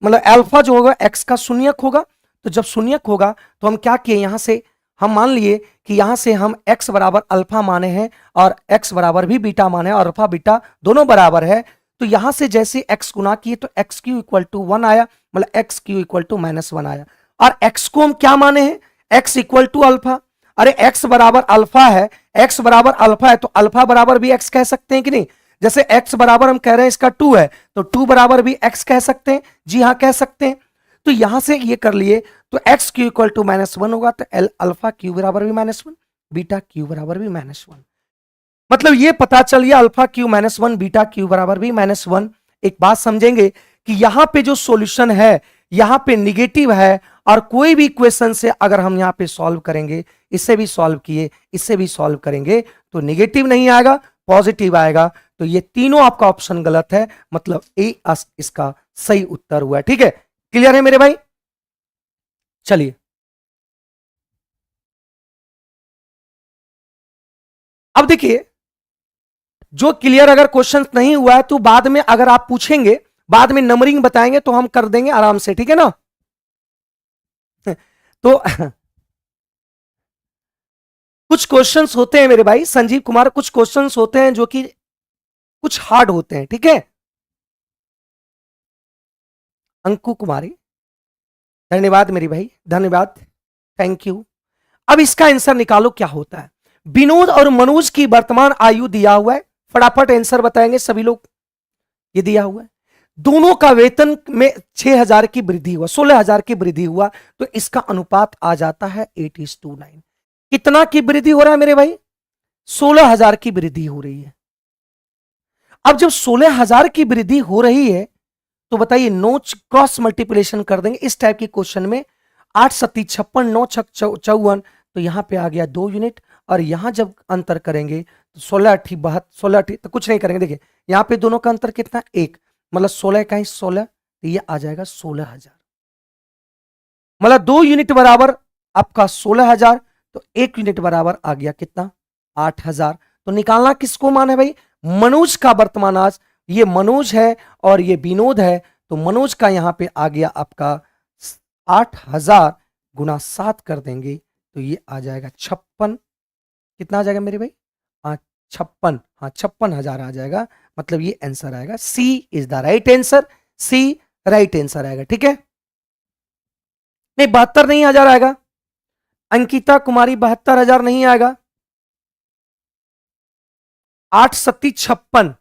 मतलब अल्फा जो होगा एक्स का शून्यक होगा। तो जब शून्यक होगा तो हम क्या किए, यहां से हम मान लिए कि यहां से हम x बराबर अल्फा माने हैं और x बराबर भी बीटा माने हैं और अल्फा बीटा दोनों बराबर है। तो यहां से जैसे x गुना किए तो x q equal to one आया, मतलब x q equal to minus one आया। और x को हम क्या माने हैं, x इक्वल टू अल्फा। अरे x बराबर अल्फा है, x बराबर अल्फा है तो अल्फा बराबर भी x कह सकते हैं कि नहीं। जैसे x बराबर हम कह रहे हैं इसका 2 है तो 2 बराबर भी x कह सकते हैं, जी हाँ कह सकते हैं। तो यहां से ये कर लिए तो x q equal to minus one होगा, तो एल अल्फा क्यू बराबर भी माइनस वन, बीटा क्यू बराबर भी माइनस वन। मतलब ये पता चल गया alpha Q minus one, beta Q बराबर भी माइनस वन। एक बात समझेंगे कि यहां पे जो सॉल्यूशन है यहां पे निगेटिव है, और कोई भी क्वेश्चन से अगर हम यहां पे सॉल्व करेंगे, इससे भी सॉल्व किए इससे भी सॉल्व करेंगे तो निगेटिव नहीं आएगा, पॉजिटिव आएगा। तो ये तीनों आपका ऑप्शन गलत है, मतलब ए इसका सही उत्तर हुआ है। ठीक है, क्लियर है मेरे भाई, चलिए अब देखिए, जो क्लियर अगर क्वेश्चन नहीं हुआ है तो बाद में अगर आप पूछेंगे, बाद में नंबरिंग बताएंगे तो हम कर देंगे आराम से, ठीक है ना। तो कुछ क्वेश्चंस होते हैं मेरे भाई संजीव कुमार, कुछ क्वेश्चंस होते हैं जो कि कुछ हार्ड होते हैं, ठीक है। अंकु कुमारी, धन्यवाद मेरी भाई, धन्यवाद, थैंक यू। अब इसका आंसर निकालो क्या होता है। विनोद और मनोज की वर्तमान आयु दिया हुआ है, फटाफट आंसर बताएंगे सभी लोग। ये दिया हुआ है, दोनों का वेतन में 6,000 की वृद्धि हुआ, 16,000 की वृद्धि हुआ, तो इसका अनुपात आ जाता है 8:9। कितना की वृद्धि हो रहा है मेरे भाई, 16,000 की वृद्धि हो रही है। अब जब 16,000 की वृद्धि हो रही है तो बताइए, नो क्रॉस मल्टीप्लिकेशन कर देंगे इस टाइप के क्वेश्चन में, 8 सत्ती 56, 9 छक 54, तो यहां पे आ गया 2 यूनिट। और यहां जब अंतर करेंगे तो 16 अठी 72, 16 अठी तो कुछ नहीं करेंगे, देखिए यहां पे दोनों का अंतर कितना, एक, मतलब 16 का ही 16, तो ये आ जाएगा 16,000, मतलब 2 यूनिट बराबर आपका 16,000, तो 1 यूनिट बराबर आ गया कितना, 8,000। तो निकालना किसको मान है भाई, मनोज का वर्तमान आज, ये मनोज है और ये विनोद है, तो मनोज का यहां पे आ गया आपका 8,000 गुना 7 कर देंगे तो ये आ जाएगा 56, कितना आ जाएगा मेरे भाई, हाँ 56, हाँ 56,000 आ जाएगा, मतलब ये आंसर आएगा, C is the right answer, C right answer आएगा। ठीक है, नहीं 72 नहीं 1,000 आएगा, अंकिता कुमारी 72,000 नहीं आएगा, 8 सत्ती 56,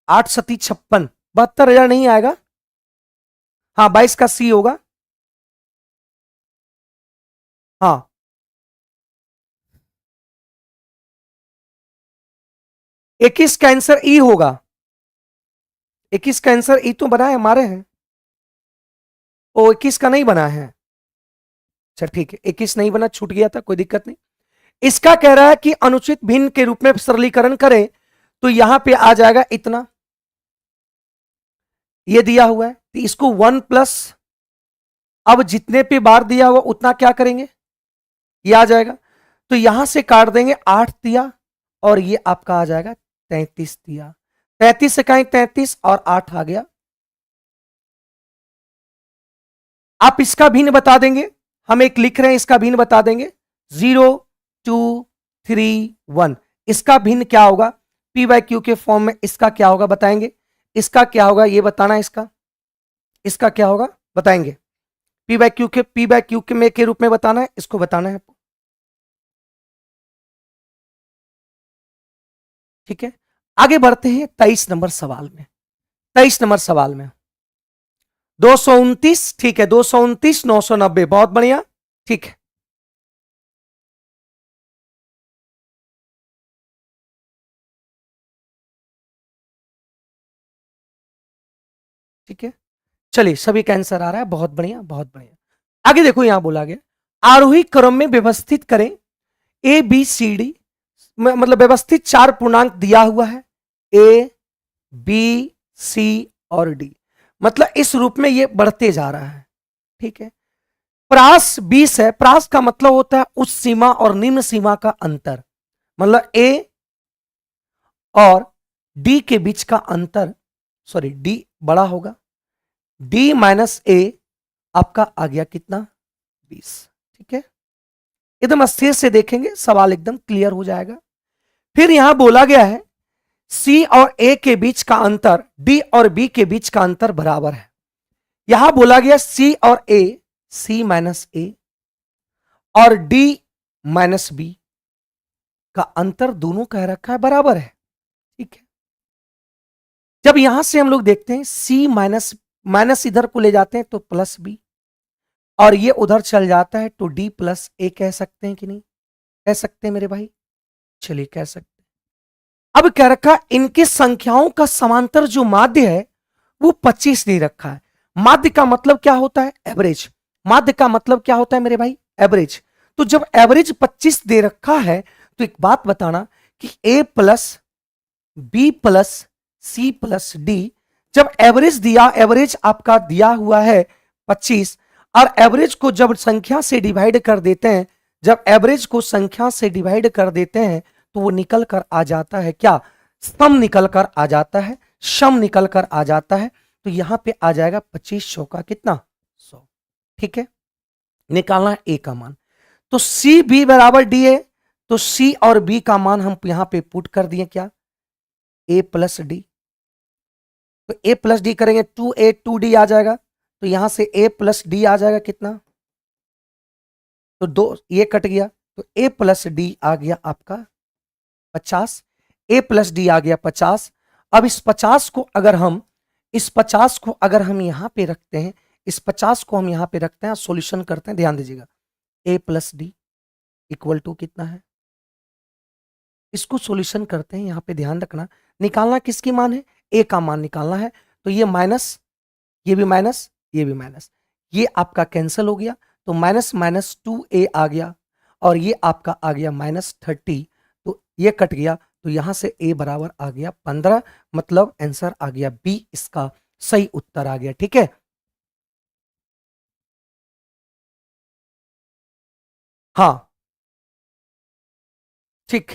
8 सती 56, 72,000 नहीं आएगा। हाँ 22 का सी होगा। हाँ 21 का आंसर ई होगा। 21 का आंसर ई तो बना है हमारे हैं। ओ 21 का नहीं बना है। अच्छा ठीक है, 21 नहीं बना, छूट गया था, कोई दिक्कत नहीं। इसका कह रहा है कि अनुचित भिन्न के रूप में सरलीकरण करें तो यहां पे आ जाएगा इतना, ये दिया हुआ है तो इसको 1 प्लस, अब जितने पे बार दिया हुआ उतना क्या करेंगे, ये आ जाएगा। तो यहां से काट देंगे 8 दिया और ये आपका आ जाएगा 33 दिया। 33 से कहीं 33 और 8 आ गया। आप इसका भिन्न बता देंगे, हम एक लिख रहे हैं इसका भिन्न बता देंगे 0 2 3 1। इसका भिन्न क्या होगा, पी बाई क्यू के फॉर्म में इसका क्या होगा बताएंगे। इसका क्या होगा ये बताना, इसका क्या होगा बताएंगे। पी बाई क्यू के में के रूप में बताना है, इसको बताना है। ठीक है, आगे बढ़ते हैं 23 नंबर सवाल में। 23 नंबर सवाल में 229, ठीक है 229 990, बहुत बढ़िया। ठीक है, ठीक है, चलिए सभी का आंसर आ रहा है, बहुत बढ़िया बहुत बढ़िया। आगे देखो यहां बोला गया आरोही क्रम में व्यवस्थित करें, ए बी सी डी, मतलब व्यवस्थित 4 पूर्णांक दिया हुआ है, ए बी सी और डी, मतलब इस रूप में ये बढ़ते जा रहा है। ठीक है, प्रास 20 है, प्रास का मतलब होता है उच्च सीमा और निम्न सीमा का अंतर, मतलब ए और डी के बीच का अंतर, सॉरी डी बड़ा होगा, डी माइनस ए आपका आ गया कितना 20। ठीक है, एकदम स्थिर से देखेंगे सवाल एकदम क्लियर हो जाएगा। फिर यहां बोला गया है सी और ए के बीच का अंतर डी और बी के बीच का अंतर बराबर है। यहां बोला गया सी और ए, सी माइनस ए और डी माइनस बी का अंतर दोनों कह रखा है बराबर है। ठीक है, जब यहां से हम लोग देखते हैं सी माइनस माइनस इधर को ले जाते हैं तो प्लस बी, और ये उधर चल जाता है तो डी प्लस ए कह सकते हैं कि नहीं, कह सकते हैं मेरे भाई, चलिए कह सकते हैं। अब कह रखा इनकी संख्याओं का समांतर जो माध्य है वो 25 दे रखा है। माध्य का मतलब क्या होता है, एवरेज। माध्य का मतलब क्या होता है मेरे भाई, एवरेज। तो जब एवरेज 25 दे रखा है तो एक बात बताना कि A plus B plus C plus D, जब एवरेज दिया, एवरेज आपका दिया हुआ है 25, और एवरेज को जब संख्या से डिवाइड कर देते हैं, जब एवरेज को संख्या से डिवाइड कर देते हैं तो वो निकल कर आ जाता है क्या, सम निकल कर आ जाता है, सम निकल कर आ जाता है। तो यहां पे आ जाएगा 25 चौका कितना 100। ठीक है, निकालना है ए का मान, तो सी बी बराबर डी है, तो सी और बी का मान हम यहां पे पुट कर दिए क्या, ए प्लस डी। तो ए प्लस डी करेंगे 2a 2d आ जाएगा, तो यहां से a प्लस डी आ जाएगा कितना, तो दो ये कट गया, तो a प्लस डी आ गया आपका 50, a प्लस डी आ गया 50। अब इस 50 को अगर हम, इस 50 को अगर हम यहां पे रखते हैं, इस 50 को हम यहां पे रखते हैं, सॉल्यूशन करते हैं, ध्यान दीजिएगा a plus D equal to कितना है, इसको सॉल्यूशन करते हैं, यहां पे ध्यान रखना, निकालना किसकी मान है, ए का मान निकालना है। तो ये माइनस, ये भी माइनस, ये भी माइनस, ये आपका कैंसिल हो गया, तो माइनस माइनस 2a आ गया, और ये आपका आ गया -30, तो ये कट गया, तो यहां से a बराबर आ गया 15, मतलब आंसर आ गया बी, इसका सही उत्तर आ गया। ठीक है, हाँ ठीक,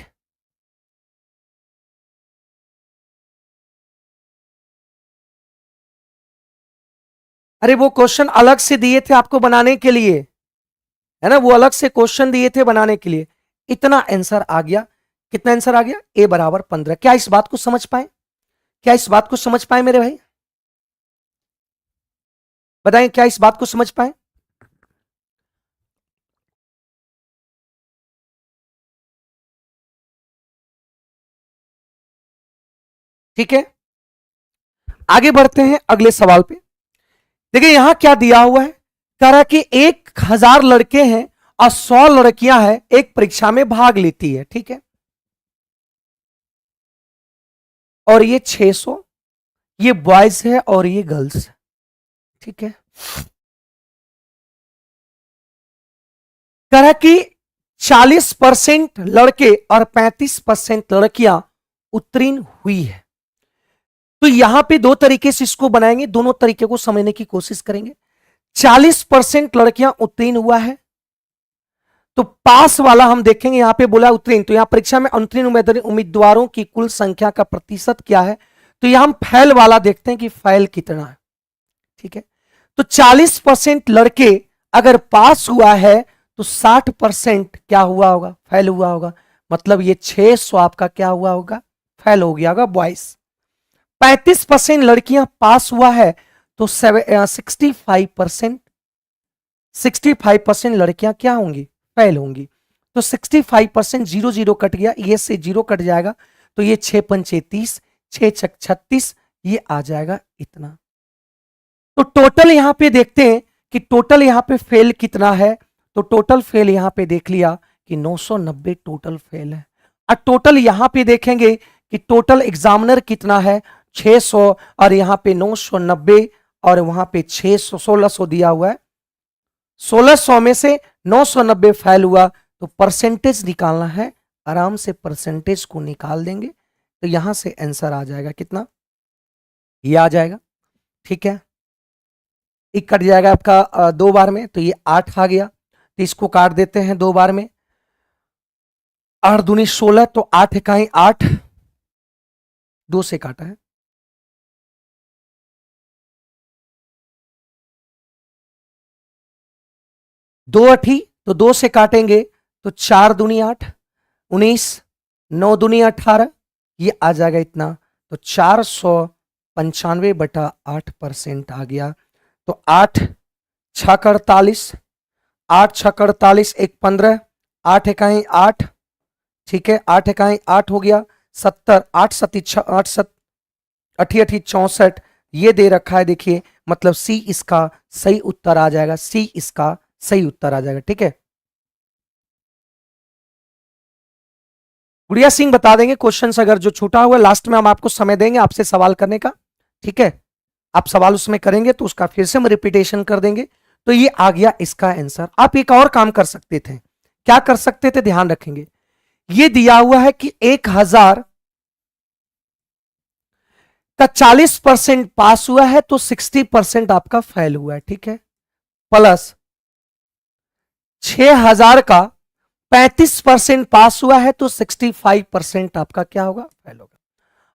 अरे वो क्वेश्चन अलग से दिए थे आपको बनाने के लिए, है ना, वो अलग से क्वेश्चन दिए थे बनाने के लिए। इतना आंसर आ गया, कितना आंसर आ गया, a बराबर 15। क्या इस बात को समझ पाए, क्या इस बात को समझ पाए मेरे भाई, बताएं क्या इस बात को समझ पाए। ठीक है, आगे बढ़ते हैं अगले सवाल पे। देखिए यहां क्या दिया हुआ है, कह रहा है कि 1000 लड़के हैं और 100 लड़कियां हैं, एक परीक्षा में भाग लेती है, ठीक है। और ये 600, ये बॉयज है और ये गर्ल्स है, ठीक है। कह रहा है कि 40% लड़के और 35% लड़कियां उत्तीर्ण हुई है। तो यहां पे दो तरीके से इसको बनाएंगे, दोनों तरीके को समझने की कोशिश करेंगे। 40% लड़कियां उत्तीर्ण हुआ है, तो पास वाला हम देखेंगे, यहां पे बोला उत्तीर्ण, तो यहां परीक्षा में उत्तीर्ण उम्मीदवारों की कुल संख्या का प्रतिशत क्या है, तो यहां हम फैल वाला देखते हैं कि फैल कितना है, ठीक है। तो 40% लड़के अगर पास हुआ है तो 60% क्या हुआ होगा, फैल हुआ होगा। मतलब ये 600 आपका क्या हुआ होगा, फैल हो गया होगा बॉयज। 35% लड़कियां पास हुआ है तो 65% लड़कियां क्या होंगी, फेल होंगी। तो 65% 0 0 कट गया, ये से 0 कट जाएगा, तो ये 6 पंचे 30, 6 छक 36, ये आ जाएगा इतना। तो टोटल यहां पे देखते हैं कि टोटल यहां पे फेल कितना है, तो टोटल फेल यहां पे देख लिया कि 990 टोटल फेल है। और टोटल यहां पे देखेंगे कि टोटल एग्जामिनर कितना है, 600, और यहां पे 990 और वहां पे 600, 1600 दिया हुआ है। 1600 में से 990 फेल हुआ, तो परसेंटेज निकालना है, आराम से परसेंटेज को निकाल देंगे, तो यहां से आंसर आ जाएगा कितना, ये आ जाएगा, ठीक है। एक कट जाएगा आपका 2 बार में, तो ये 8 आ गया, तो इसको काट देते हैं 2 बार में, 8 दूनी 16, तो 8 इकाई 8, 2 से काटा है, दो अठी, तो 2 से काटेंगे तो 4 दूनी 8, 19, 9 दूनी 18, ये आ जाएगा इतना, तो 495/8% आ गया। तो 8 छक 48, 8 छक 48, 1 15, 8 इकाई 8, ठीक है, 8 इकाई 8 हो गया, 70, 8 सती 8 सत 88 64, ये दे रखा है देखिए, मतलब सी इसका सही उत्तर आ जाएगा, सी इसका सही उत्तर आ जाएगा, ठीक है। गुड़िया सिंह बता देंगे क्वेश्चन अगर जो छूटा हुआ, लास्ट में हम आपको समय देंगे आपसे सवाल करने का, ठीक है। आप सवाल उसमें करेंगे तो उसका फिर से हम रिपीटेशन कर देंगे। तो ये आ गया इसका आंसर। आप एक और काम कर सकते थे, क्या कर सकते थे, ध्यान रखेंगे, ये दिया हुआ है कि 1000 का 40% पास हुआ है तो 60% आपका फेल हुआ है, ठीक है, प्लस 6000 का 35% पास हुआ है तो 65% आपका क्या होगा, फेल होगा।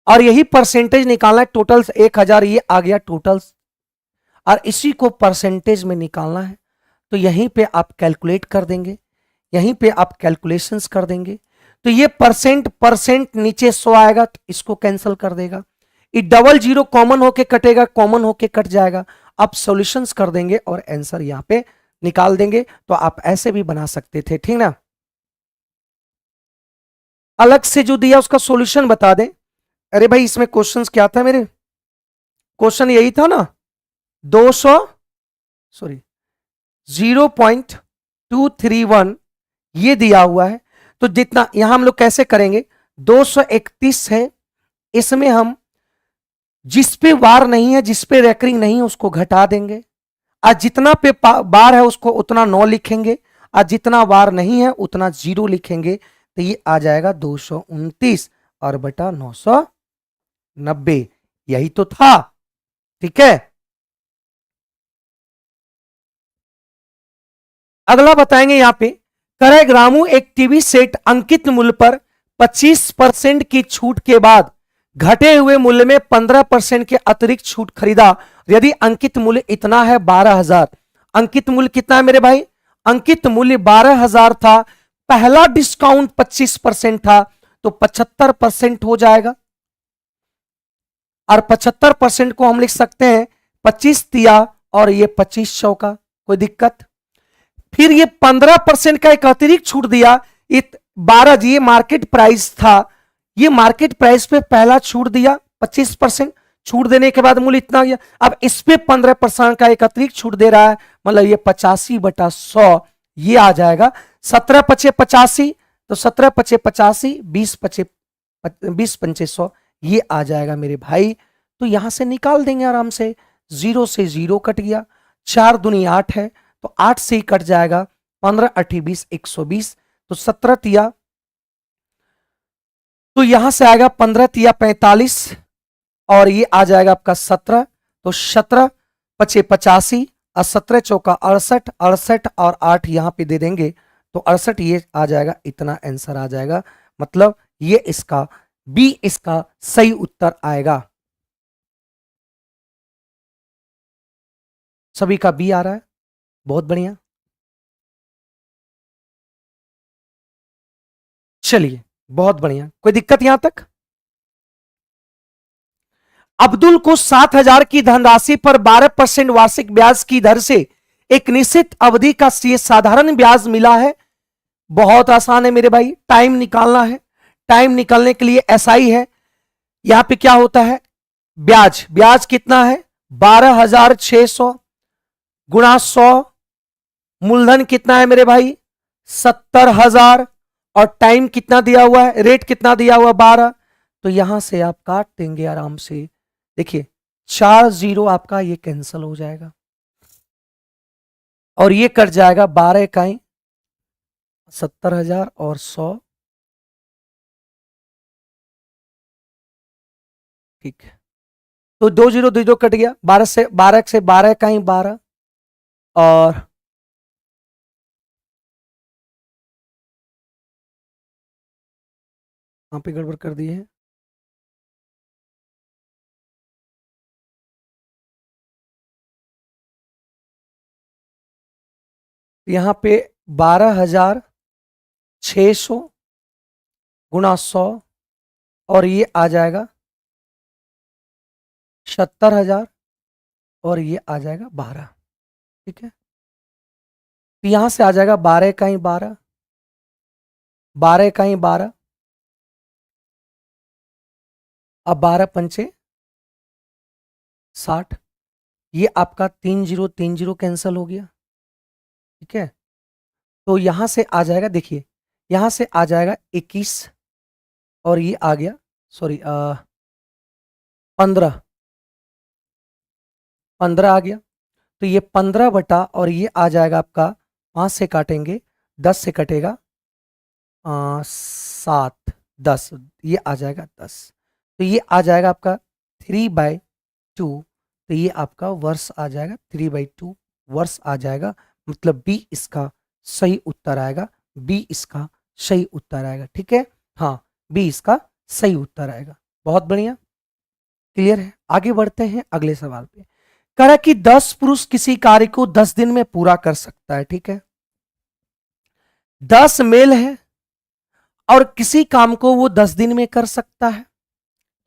और यही परसेंटेज निकालना है, टोटल 1000 ये आ गया टोटल, और इसी को परसेंटेज में निकालना है, तो यहीं पे आप कैलकुलेट कर देंगे, यहीं पे आप कैलकुलेशंस कर देंगे। तो ये परसेंट नीचे 100 आएगा तो इसको कैंसिल कर देगा, ये डबल जीरो कॉमन होके कटेगा, कॉमन होके कट जाएगा, आप सॉल्यूशंस कर देंगे और आंसर यहां पे निकाल देंगे। तो आप ऐसे भी बना सकते थे, ठीक ना। अलग से जो दिया उसका सॉल्यूशन बता दें। अरे भाई इसमें क्वेश्चंस क्या था मेरे, क्वेश्चन यही था ना, 0.231 ये दिया हुआ है। तो जितना यहां हम लोग कैसे करेंगे, 231 है, इसमें हम जिस पे वार नहीं है, जिस पे रेकरिंग नहीं है उसको घटा देंगे, और जितना पे बार है उसको उतना 9 लिखेंगे, और जितना वार नहीं है उतना 0 लिखेंगे। तो ये आ जाएगा 229 और बटा 990, यही तो था, ठीक है। अगला बताएंगे यहां पे, करेग रामू एक टीवी सेट अंकित मूल्य पर 25% की छूट के बाद घटे हुए मूल्य में 15% के अतिरिक्त छूट खरीदा, यदि अंकित मूल्य इतना है 12,000। अंकित मूल्य कितना है मेरे भाई, अंकित मूल्य 12,000 था, पहला डिस्काउंट 25% था, तो 75% हो जाएगा, और 75% को हम लिख सकते हैं 25 दिया और ये 25 चौका, कोई दिक्कत। फिर ये 15% का एक अतिरिक्त छूट दिया, 12 ये मार्केट प्राइस था, ये मार्केट प्राइस पे पहला छूट दिया 25%, छूट देने के बाद मूल्य इतना गया। अब इस पे 15% का एक अतिरिक्त छूट दे रहा है, मतलब ये 85/100 ये आ जाएगा 17 पचे 85, तो 17 पचे 85, 20 पचे 20 पंचे 100 ये आ जाएगा मेरे भाई। तो यहां से निकाल देंगे आराम से, 0 से 0 कट गया, 4 दूनी 8 है, तो 8 से ही कट जाएगा, 15 8 20 120, तो 17 तिया, तो यहां से आएगा 15 तिया 45 और ये आ जाएगा आपका 17, तो 17 पचे 85 और 17 चौका 68, 68 और 8 यहां पे दे देंगे तो 68 ये आ जाएगा, इतना आंसर आ जाएगा। मतलब ये इसका बी इसका सही उत्तर आएगा। सभी का बी आ रहा है, बहुत बढ़िया। चलिए बहुत बढ़िया, कोई दिक्कत यहां तक? अब्दुल को 7,000 की धनराशि पर 12% वार्षिक ब्याज की दर से एक निश्चित अवधि का साधारण ब्याज मिला है। बहुत आसान है मेरे भाई, टाइम निकालना है। टाइम निकालने के लिए एसआई है, यहां पे क्या होता है, ब्याज, ब्याज कितना है 12,600 गुणा 100, मूलधन कितना है मेरे भाई 70,000 और टाइम कितना दिया हुआ है, रेट कितना दिया हुआ 12, तो यहां से आप काट देंगे आराम से। देखिए 4 0 आपका ये कैंसिल हो जाएगा और ये कट जाएगा 12 इकाई 70,000 और 100, ठीक है। तो 2 0 2 2 कट गया, 12 से 12 इकाई 12 और वहां पे गड़बड़ कर दी है, यहां पे 12,600 गुणा 100 और ये आ जाएगा 70,000 और ये आ जाएगा 12, ठीक है। तो यहां से आ जाएगा 12 इकाई 12, 12 इकाई 12, अब 12 पंचे 60, ये आपका 3 0 3 0 कैंसिल हो गया, ठीक है। तो यहां से आ जाएगा, देखिए यहां से आ जाएगा 21 और ये आ गया, सॉरी 15 15 आ गया, तो ये 15 और ये आ जाएगा आपका 5 से काटेंगे 10 से कटेगा 7 10, ये आ जाएगा 10, तो ये आ जाएगा आपका 3/2, तो ये आपका वर्ष आ जाएगा 3/2 वर्ष आ जाएगा। मतलब बी इसका सही उत्तर आएगा, बी इसका सही उत्तर आएगा, ठीक है। हाँ बी इसका सही उत्तर आएगा, बहुत बढ़िया, क्लियर है। आगे बढ़ते हैं अगले सवाल पे। कह रहा है कि 10 पुरुष किसी कार्य को 10 दिन में पूरा कर सकता है, ठीक है। 10 मेल है और किसी काम को वो 10 दिन में कर सकता है।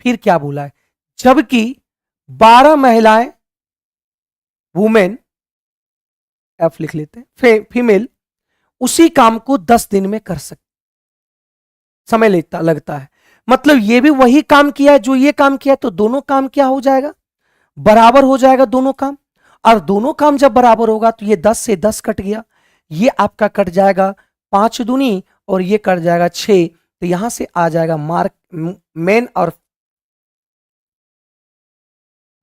फिर क्या बोला है, जबकि 12 महिलाएं वुमेन, एफ लिख लेते हैं, फीमेल उसी काम को 10 दिन में कर सकते, समय लगता है। मतलब ये भी वही काम किया है जो ये काम किया है, तो दोनों काम क्या हो जाएगा, बराबर हो जाएगा दोनों काम। और दोनों काम जब बराबर होगा तो ये 10 से 10 कट गया, ये आपका कट जाएगा 5 दूनी और ये कट जाएगा 6, तो यहां से आ जाएगा मार्क मेन और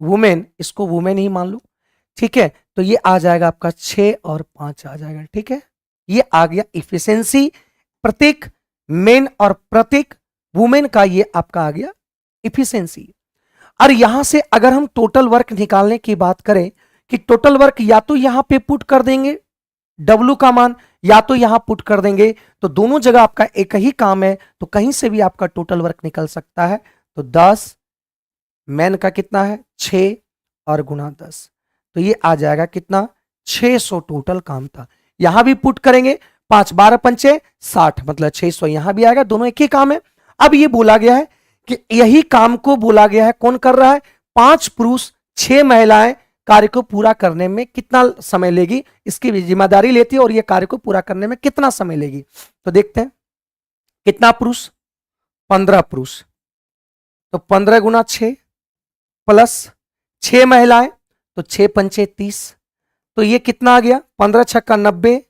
वुमेन, इसको वुमेन ही मान लो, ठीक है। तो ये आ जाएगा आपका 6 और 5 आ जाएगा, ठीक है। ये आ गया इफिशिएंसी, प्रतीक मेन और प्रतीक वुमेन का, ये आपका आ गया इफिशिएंसी। और यहां से अगर हम टोटल वर्क निकालने की बात करें कि टोटल वर्क या तो यहां पे पुट कर देंगे W का मान, या तो यहां पुट कर देंगे, तो दोनों जगह आपका एक ही काम है, तो कहीं से भी आपका टोटल वर्क निकल सकता है। तो 10 मैन का कितना है 6 और गुना 10, तो ये आ जाएगा कितना 600 टोटल काम था। यहां भी पुट करेंगे 5 12 पंचे 60, मतलब 600 यहां भी आएगा, दोनों एक ही काम है। अब ये बोला गया है कि यही काम को बोला गया है, कौन कर रहा है, 5 पुरुष 6 महिलाएं कार्य को पूरा करने में कितना समय लेगी, इसकी जिम्मेदारी लेती है और ये कार्य को पूरा करने में कितना समय लेगी। तो देखते हैं कितना पुरुष, 15 पुरुष, तो 15 गुना 6 प्लस 6 महिलाएं, तो 6 पंचे 30, तो ये कितना आ गया 15 छक्का 90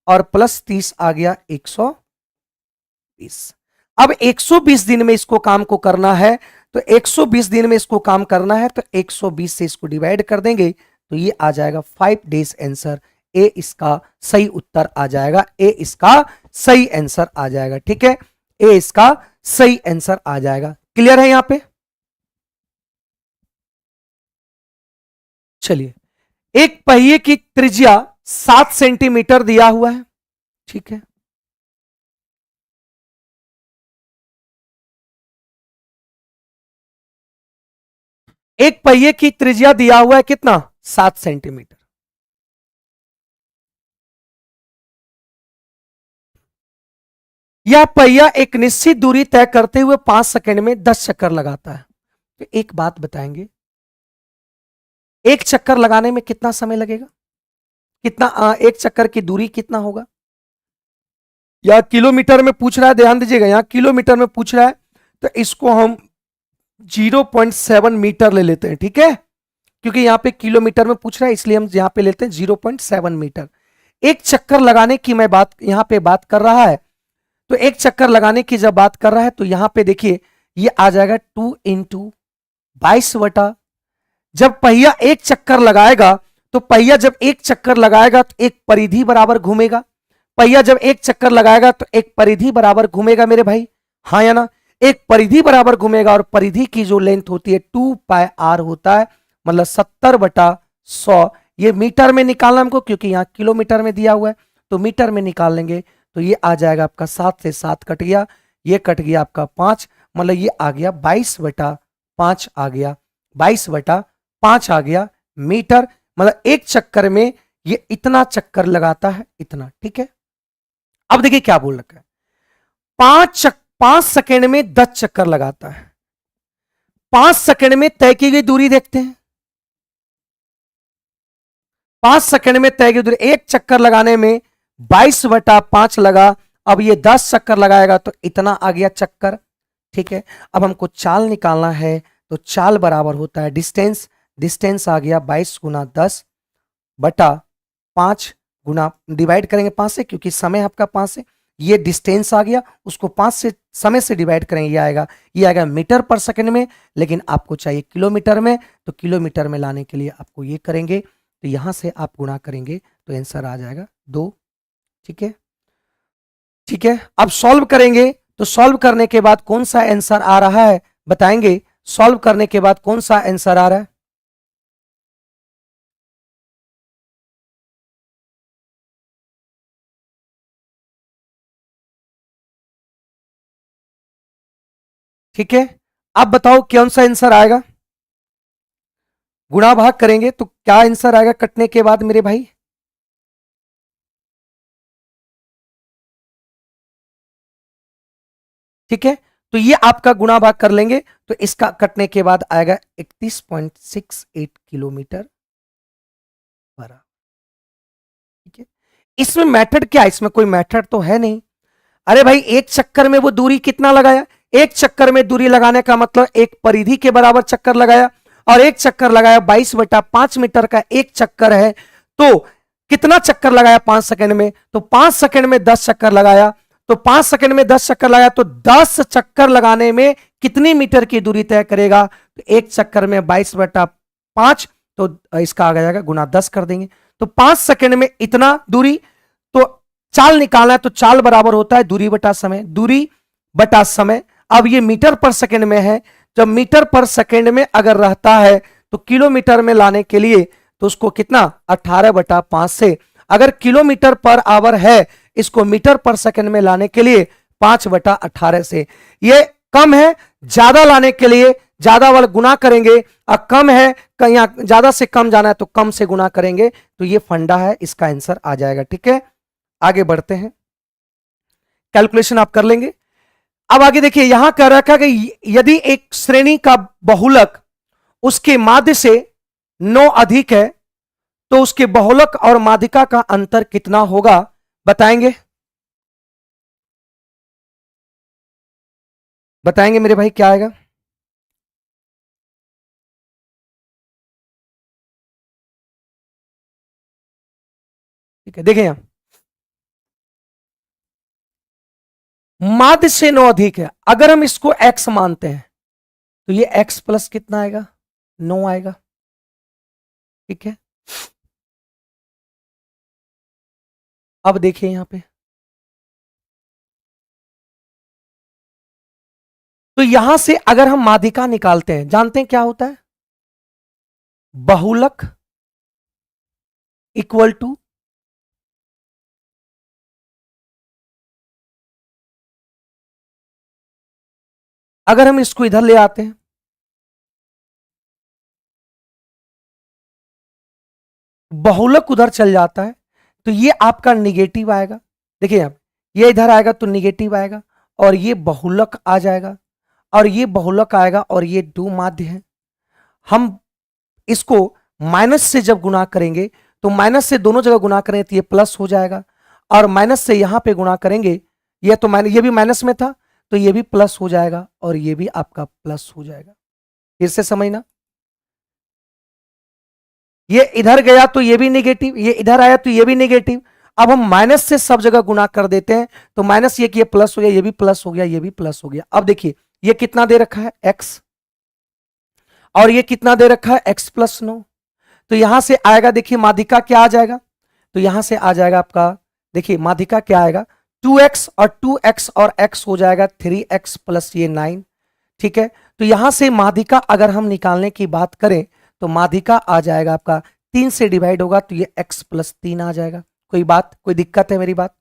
और प्लस 30 आ गया 120। अब 120 दिन में इसको काम को करना है, तो 120 दिन में इसको काम करना है, तो 120 से इसको डिवाइड कर देंगे, तो ये आ जाएगा 5 डेज आंसर। ए इसका सही उत्तर आ जाएगा, ए इसका सही आंसर आ जाएगा। ठीक है, ए इसका सही आंसर आ जाएगा। क्लियर है यहां पे? चलिए, एक पहिए की त्रिज्या 7 सेंटीमीटर दिया हुआ है। ठीक है, एक पहिए की त्रिज्या दिया हुआ है कितना 7 सेंटीमीटर। यह पहिया एक निश्चित दूरी तय करते हुए 5 सेकंड में 10 चक्कर लगाता है। तो एक बात बताएंगे, एक चक्कर लगाने में कितना समय लगेगा, कितना एक चक्कर की दूरी कितना होगा? या किलोमीटर में पूछ रहा है, ध्यान दीजिएगा, यहां किलोमीटर में पूछ रहा है, तो इसको हम 0.7 मीटर ले लेते हैं। ठीक है, क्योंकि यहां पे किलोमीटर में पूछ रहा है, इसलिए हम यहां पे लेते हैं 0.7 मीटर। एक चक्कर लगाने की मैं बात यहां पे बात कर रहा है, तो एक चक्कर लगाने की जब बात कर रहा है, तो यहां पे देखिए ये आ जाएगा 2 इंटू 22 जब पहिया एक चक्कर लगाएगा, तो पहिया जब एक चक्कर लगाएगा तो एक परिधि बराबर घूमेगा। पहिया जब एक चक्कर लगाएगा तो एक परिधि बराबर घूमेगा मेरे भाई, हाँ या ना? एक परिधि बराबर घूमेगा, और परिधि की जो लेंथ होती है 2πr होता है, मतलब 70/100। ये मीटर में निकालना हमको, क्योंकि यहां किलोमीटर में दिया हुआ है, तो मीटर में निकाल लेंगे, तो ये आ जाएगा आपका 7 से 7 कट गया, ये कट गया आपका 5, मतलब ये आ गया 22/5 आ गया, 22/5 आ गया मीटर। मतलब एक चक्कर में ये इतना चक्कर लगाता है, इतना। ठीक है, अब देखिए क्या बोल रखा है, 5 सेकंड में 10 चक्कर लगाता है। 5 सेकंड में तय की गई दूरी देखते हैं, 5 सेकंड में तय की दूरी, एक चक्कर लगाने में 22/5 लगा, अब ये 10 चक्कर लगाएगा तो इतना आ गया चक्कर। ठीक है, अब हमको चाल निकालना है, तो चाल बराबर होता है डिस्टेंस, डिस्टेंस आ गया 22×10/5 गुना, डिवाइड करेंगे 5 से, क्योंकि समय आपका 5 से, ये डिस्टेंस आ गया, उसको 5 से समय से डिवाइड करेंगे, ये आएगा मीटर पर सेकंड में, लेकिन आपको चाहिए किलोमीटर में, तो किलोमीटर में लाने के लिए आपको ये करेंगे, तो यहां से आप गुणा करेंगे, तो आंसर आ जाएगा 2। ठीक है, ठीक है, अब सॉल्व करेंगे, तो सॉल्व करने के बाद कौन सा आंसर आ रहा है बताएंगे? सॉल्व करने के बाद कौन सा आंसर आ रहा है? ठीक है, अब बताओ कौन सा आंसर आएगा? गुणा भाग करेंगे तो क्या आंसर आएगा कटने के बाद मेरे भाई? ठीक है, तो ये आपका गुणा भाग कर लेंगे, तो इसका कटने के बाद आएगा 31.68 किलोमीटर बराबर। ठीक है, इसमें मेथड क्या है? इसमें कोई मेथड तो है नहीं। अरे भाई, एक चक्कर में वो दूरी कितना लगाया? एक चक्कर में दूरी लगाने का मतलब एक परिधि के बराबर चक्कर लगाया, और एक चक्कर लगाया 22/5 मीटर का एक चक्कर है, तो कितना चक्कर लगाया 5 सेकंड में? तो 5 सेकंड में 10 चक्कर लगाया, तो 5 सेकंड में 10 चक्कर लगाया, तो 10 चक्कर लगाने में कितनी मीटर की दूरी तय करेगा? तो एक चक्कर में 22/5, तो इसका आ जाएगा गुना 10 कर देंगे, तो 5 सेकंड में इतना दूरी। तो चाल निकालना है, तो चाल बराबर होता है दूरी बटा समय, दूरी बटा समय। अब ये मीटर पर सेकंड में है, जब मीटर पर सेकंड में अगर रहता है, तो किलोमीटर में लाने के लिए तो उसको कितना 18/5 से, अगर किलोमीटर पर आवर है, इसको मीटर पर सेकंड में लाने के लिए 5/18 से। ये कम है, ज्यादा लाने के लिए ज्यादा वाला गुना करेंगे, और कम है कहीं ज्यादा से कम जाना है तो कम से गुना करेंगे, तो ये फंडा है, इसका आंसर आ जाएगा। ठीक है, आगे बढ़ते हैं, कैलकुलेशन आप कर लेंगे। अब आगे देखिए, यहां कह रखा कि यदि एक श्रेणी का बहुलक उसके माध्य से 9 अधिक है, तो उसके बहुलक और माध्यिका का अंतर कितना होगा बताएंगे? बताएंगे मेरे भाई क्या आएगा? ठीक है, देखें यहां माध्य से 9 अधिक है, अगर हम इसको x मानते हैं तो ये x प्लस कितना आएगा, 9 आएगा। ठीक है, अब देखिए यहां पे, तो यहां से अगर हम माध्यिका निकालते हैं, जानते हैं क्या होता है, बहुलक इक्वल टू अगर हम इसको इधर ले आते हैं, बहुलक उधर चल जाता है तो ये आपका निगेटिव आएगा। देखिए यहां ये इधर आएगा तो निगेटिव आएगा, और ये बहुलक आ जाएगा, और ये बहुलक आएगा, और ये दो माध्य है। हम इसको माइनस से जब गुणा करेंगे तो माइनस से दोनों जगह गुणा करें तो ये प्लस हो जाएगा, और माइनस से यहां पे गुणा करेंगे, ये तो ये भी माइनस में था तो ये भी प्लस हो जाएगा, और ये भी आपका प्लस हो जाएगा। फिर से समझना, ये इधर गया तो ये भी नेगेटिव, ये इधर आया तो ये भी नेगेटिव। अब हम माइनस से सब जगह गुणा कर देते हैं तो माइनस ये कि ये प्लस हो गया, ये भी प्लस हो गया, ये भी प्लस हो गया। अब देखिए ये कितना दे रखा है x, और ये कितना दे रखा है x प्लस 9, तो यहां से आएगा, देखिए माध्यिका क्या आ जाएगा, तो यहां से आ जाएगा आपका, देखिए माध्यिका क्या आएगा, 2x और 2x और x हो जाएगा 3x प्लस ये 9। ठीक है, तो यहां से माध्यिका अगर हम निकालने की बात करें तो माध्यिका आ जाएगा आपका 3 से डिवाइड होगा तो ये x प्लस 3 आ जाएगा। कोई बात, कोई दिक्कत है मेरी बात?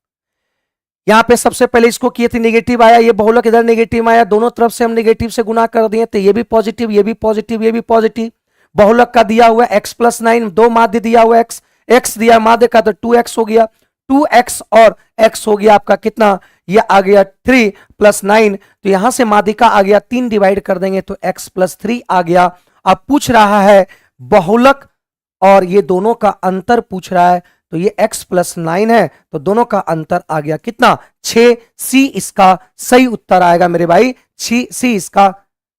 यहां पे सबसे पहले इसको किए थे, नेगेटिव आया, ये बहुलक इधर नेगेटिव आया, दोनों तरफ से हम नेगेटिव से गुणा कर दिए तो ये भी पॉजिटिव, ये भी पॉजिटिव, ये भी पॉजिटिव। बहुलक का दिया हुआ x प्लस 9, दो माध्य दिया हुआ x दिया माध्य का तो 2x हो गया, 2x और x हो गया आपका कितना, ये आ गया 3 प्लस 9, तो यहां से माध्यिका आ गया 3 डिवाइड कर देंगे तो x प्लस 3 आ गया। अब पूछ रहा है बहुलक और ये दोनों का अंतर पूछ रहा है, तो ये x प्लस 9 है तो दोनों का अंतर आ गया कितना, 6। सी इसका सही उत्तर आएगा मेरे भाई, सी इसका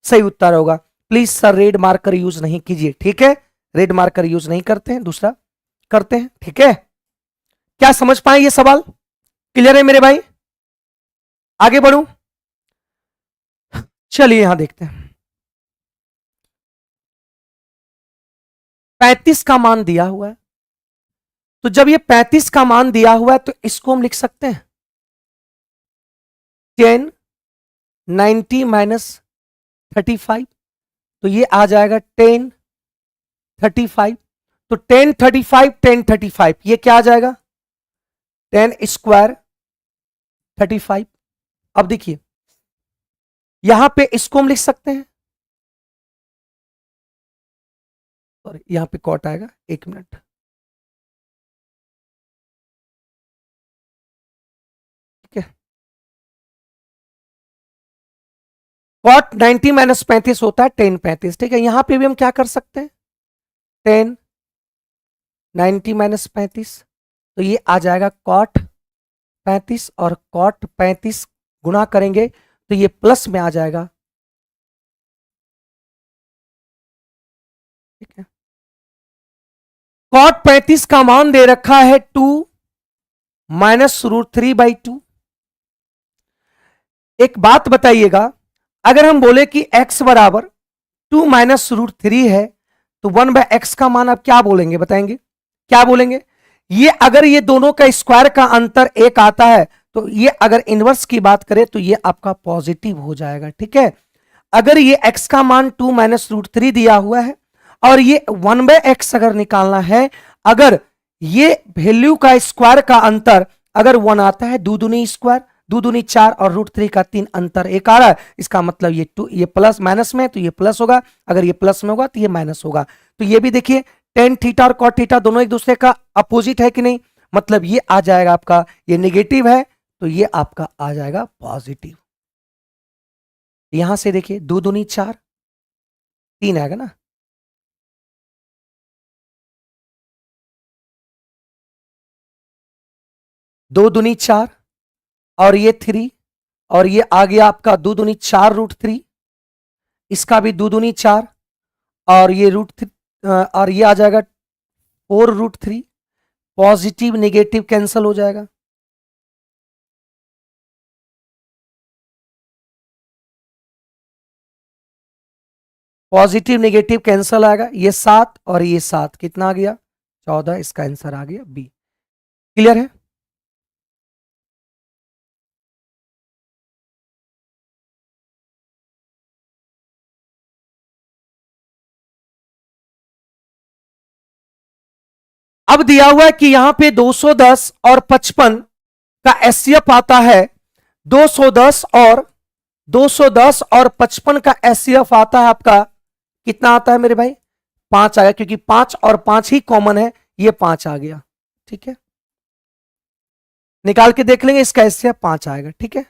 सही उत्तर होगा। Please sir red marker use नहीं कीजिए, ठीक है, रेड मार्कर यूज नहीं करते हैं, दूसरा करते हैं। ठीक है, क्या समझ पाए ये सवाल, क्लियर है मेरे भाई? आगे बढ़ूं, चलिए यहां देखते हैं। 35 का मान दिया हुआ है, तो जब ये 35 का मान दिया हुआ है तो इसको हम लिख सकते हैं 10 90 माइनस 35, तो ये आ जाएगा 10 35, तो 10 35 10 35, ये क्या आ जाएगा 10 स्क्वायर 35। अब देखिए यहां पे इसको हम लिख सकते हैं, और यहां पे कॉट आएगा, एक मिनट, ठीक है, कॉट 90 माइनस 35 होता है 10 35, ठीक है। यहां पे भी हम क्या कर सकते हैं 10 90 माइनस 35, तो ये आ जाएगा कॉट 35, और कॉट 35 गुणा करेंगे तो ये प्लस में आ जाएगा, ठीक है। कॉट 35 का मान दे रखा है 2 माइनस √3/2। एक बात बताइएगा, अगर हम बोले कि x बराबर 2 माइनस √3 है तो 1/x का मान आप क्या बोलेंगे, बताएंगे क्या बोलेंगे? ये अगर ये दोनों का स्क्वायर का अंतर एक आता है तो ये अगर इनवर्स की बात करें तो ये आपका पॉजिटिव हो जाएगा, ठीक है। अगर ये x का मान 2 माइनस √3 दिया हुआ है और ये 1/x अगर निकालना है, अगर ये वैल्यू का स्क्वायर का अंतर अगर 1 आता है, दो दूनी स्क्वायर, दो दूनी 4 और √3 का 3 अंतर एक आ रहा है, इसका मतलब ये 2, ये प्लस माइनस में तो ये प्लस होगा, अगर ये प्लस में होगा तो ये माइनस होगा। तो ये भी देखिए टेन थीटा और कॉट थीटा दोनों एक दूसरे का अपोजिट है कि नहीं, मतलब ये आ जाएगा आपका, ये नेगेटिव है तो ये आपका आ जाएगा पॉजिटिव। यहां से देखिए 2 दूनी 4, 3 आएगा ना, दो दूनी 4 और ये 3, और ये आ गया आपका 2 दूनी 4 √3, इसका भी 2 दूनी 4 और ये √3 और ये आ जाएगा 4 √3, पॉजिटिव नेगेटिव कैंसिल हो जाएगा, पॉजिटिव नेगेटिव कैंसिल आएगा, ये 7 और ये 7 कितना आ गया 14, इसका आंसर आ गया बी। क्लियर है? अब दिया हुआ है कि यहां पे 210 और 55 का एचसीएफ आता है, 210 और 55 का एचसीएफ आता है आपका कितना आता है मेरे भाई 5 आ गया, क्योंकि 5 और 5 ही कॉमन है, ये 5 आ गया। ठीक है, निकाल के देख लेंगे, इसका एचसीएफ 5 आएगा। ठीक है,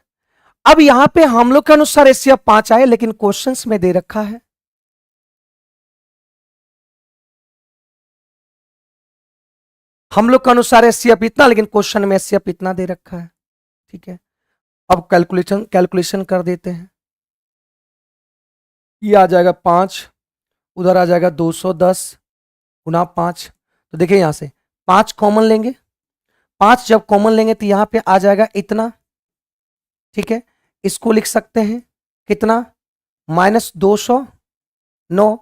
अब यहां पे हम लोग के अनुसार एचसीएफ 5 आए, लेकिन क्वेश्चंस में दे रखा है हम लोग के अनुसार एचसीएफ इतना, लेकिन क्वेश्चन में एचसीएफ इतना दे रखा है। ठीक है, अब कैलकुलेशन कर देते हैं। ये आ जाएगा 5, उधर आ जाएगा 210 गुना 5, तो देखिए यहां से 5 कॉमन लेंगे, 5 जब कॉमन लेंगे तो यहां पे आ जाएगा इतना। ठीक है, इसको लिख सकते हैं कितना -209,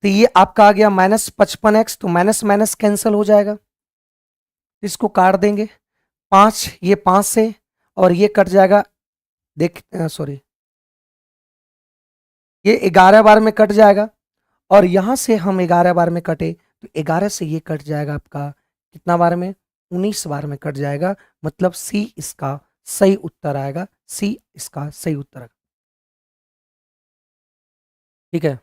तो ये आपका आ गया -55x, तो माइनस माइनस कैंसिल हो जाएगा, इसको काट देंगे 5, ये 5 से और ये कट जाएगा, देख सॉरी ये 11 बार में कट जाएगा, और यहां से हम 11 बार में कटे तो 11 से ये कट जाएगा आपका कितना बार में 19 बार में कट जाएगा, मतलब सी इसका सही उत्तर आएगा, सी इसका सही उत्तर आएगा। ठीक है,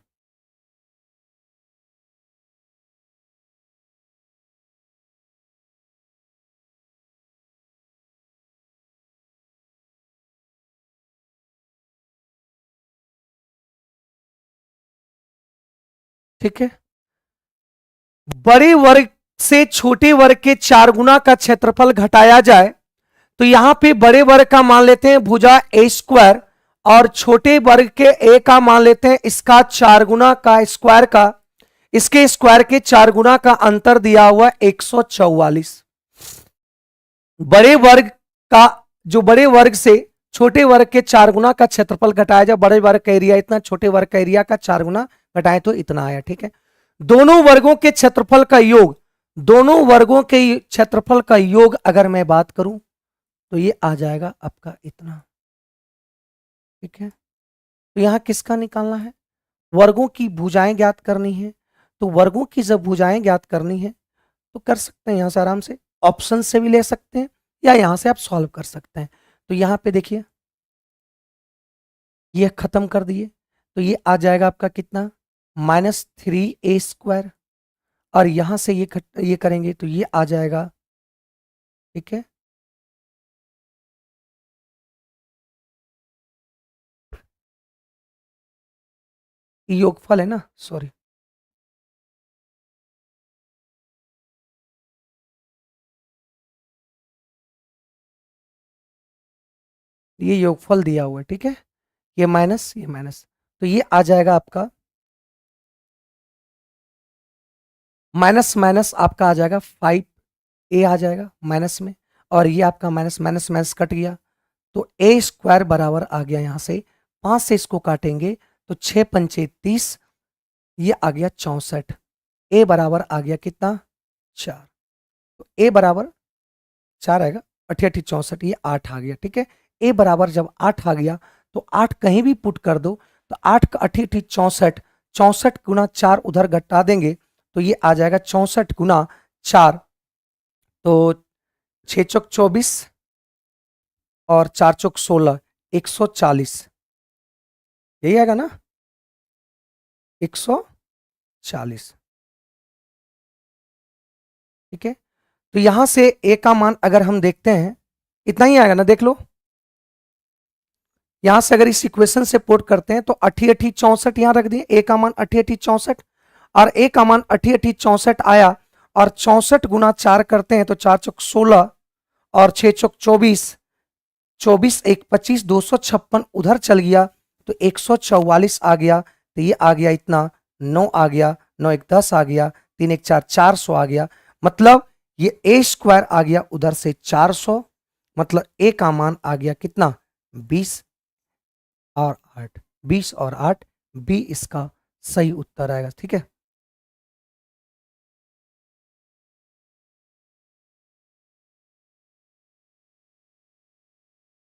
ठीक है, बड़े वर्ग से छोटे वर्ग के 4 गुना का क्षेत्रफल घटाया जाए, तो यहां पे बड़े वर्ग का मान लेते हैं भुजा ए स्क्वायर, और छोटे वर्ग के ए का मान लेते हैं इसका 4 गुना का स्क्वायर का, इसके स्क्वायर के 4 गुना का अंतर दिया हुआ 144। बड़े वर्ग का जो बड़े वर्ग से छोटे वर्ग के 4 गुना का क्षेत्रफल घटाया जाए, बड़े वर्ग का एरिया इतना, छोटे वर्ग का एरिया का 4 गुना घटाए तो इतना आया। ठीक है, दोनों वर्गों के क्षेत्रफल का योग, दोनों वर्गों के क्षेत्रफल का योग अगर मैं बात करूं तो ये आ जाएगा आपका इतना। ठीक है, तो यहां किसका निकालना है, वर्गों की भुजाएं ज्ञात करनी है, तो वर्गों की जब भुजाएं ज्ञात करनी है तो कर सकते हैं यहां से आराम से, ऑप्शन से भी ले सकते हैं या यहां से आप सॉल्व कर सकते हैं। तो यहां पे देखिए ये खत्म कर दिए, तो ये आ जाएगा आपका कितना -3a², और यहां से ये करेंगे तो ये आ जाएगा। ठीक है, ये योगफल है ना, सॉरी ये योगफल दिया हुआ है। ठीक है, ये माइनस ये माइनस, तो ये आ जाएगा आपका माइनस माइनस आपका आ जाएगा 5a आ जाएगा माइनस में, और ये आपका माइनस माइनस माइनस कट गया, तो a² बराबर आ गया यहां से 5 से इसको काटेंगे तो 6 पंचे 30, ये आ गया 64, a बराबर आ गया कितना 4, तो a बराबर 4 आएगा, 88 64, ये 8 आ गया। ठीक है, a बराबर जब 8 आ गया तो 8 कहीं भी पुट कर दो, तो 8 का 88 64, 64 गुना 4 उधर घटा देंगे तो ये आ जाएगा 64 गुना 4, तो 6 चौक 24 और 4 चौक 16, 140, यही आएगा ना 140। ठीक है, तो यहां से a का मान अगर हम देखते हैं इतना ही आएगा ना, देख लो यहां से अगर इस इक्वेशन से पुट करते हैं तो 88 64 यहां रख दिए, a का मान 88 64 और a का मान 88 64 आया, और 64 गुना 4 करते हैं तो 4 चौक 16 और 6 चौक 24, 24 1 25, 256 उधर चल गया तो 144 आ गया, तो ये आ गया इतना 9 आ गया, 9 1 10 आ गया, 3 1 4 400 आ गया, मतलब ये ए स्क्वायर आ गया उधर से 400, मतलब ए का मान आ गया कितना 20 और 8, 20 और 8, बी इसका सही उत्तर आएगा। ठीक है,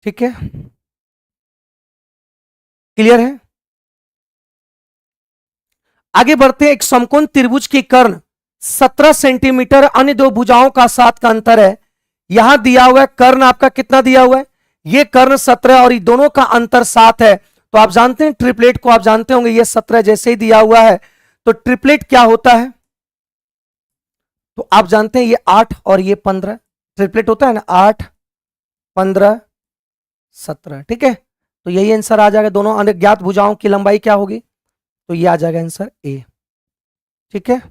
ठीक है, क्लियर है। आगे बढ़ते हैं। एक समकोण त्रिभुज की कर्ण 17 सेंटीमीटर, अन्य दो भुजाओं का 7 का अंतर है। यहां दिया हुआ है कर्ण आपका कितना दिया हुआ है, ये कर्ण 17 और ये दोनों का अंतर 7 है। तो आप जानते हैं ट्रिपलेट को, आप जानते होंगे ये 17 जैसे ही दिया हुआ है तो ट्रिपलेट क्या होता है, तो आप जानते हैं ये 8 और ये 15 ट्रिपलेट होता है ना, 8 15 17। ठीक है, तो यही आंसर आ जाएगा। दोनों अज्ञात भुजाओं की लंबाई क्या होगी, तो ये आ जाएगा आंसर ए। ठीक है,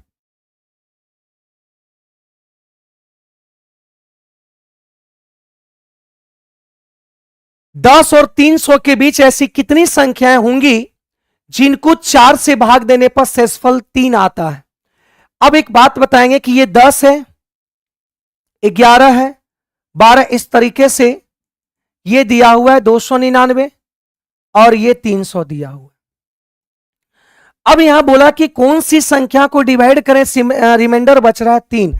दस और 300 के बीच ऐसी कितनी संख्याएं होंगी जिनको 4 से भाग देने पर शेषफल 3 आता है। अब एक बात बताएंगे कि ये 10 है, 11 है, 12, इस तरीके से ये दिया हुआ है 299 और ये 300 दिया हुआ है। अब यहां बोला कि कौन सी संख्या को डिवाइड करें, रिमाइंडर बच रहा है 3।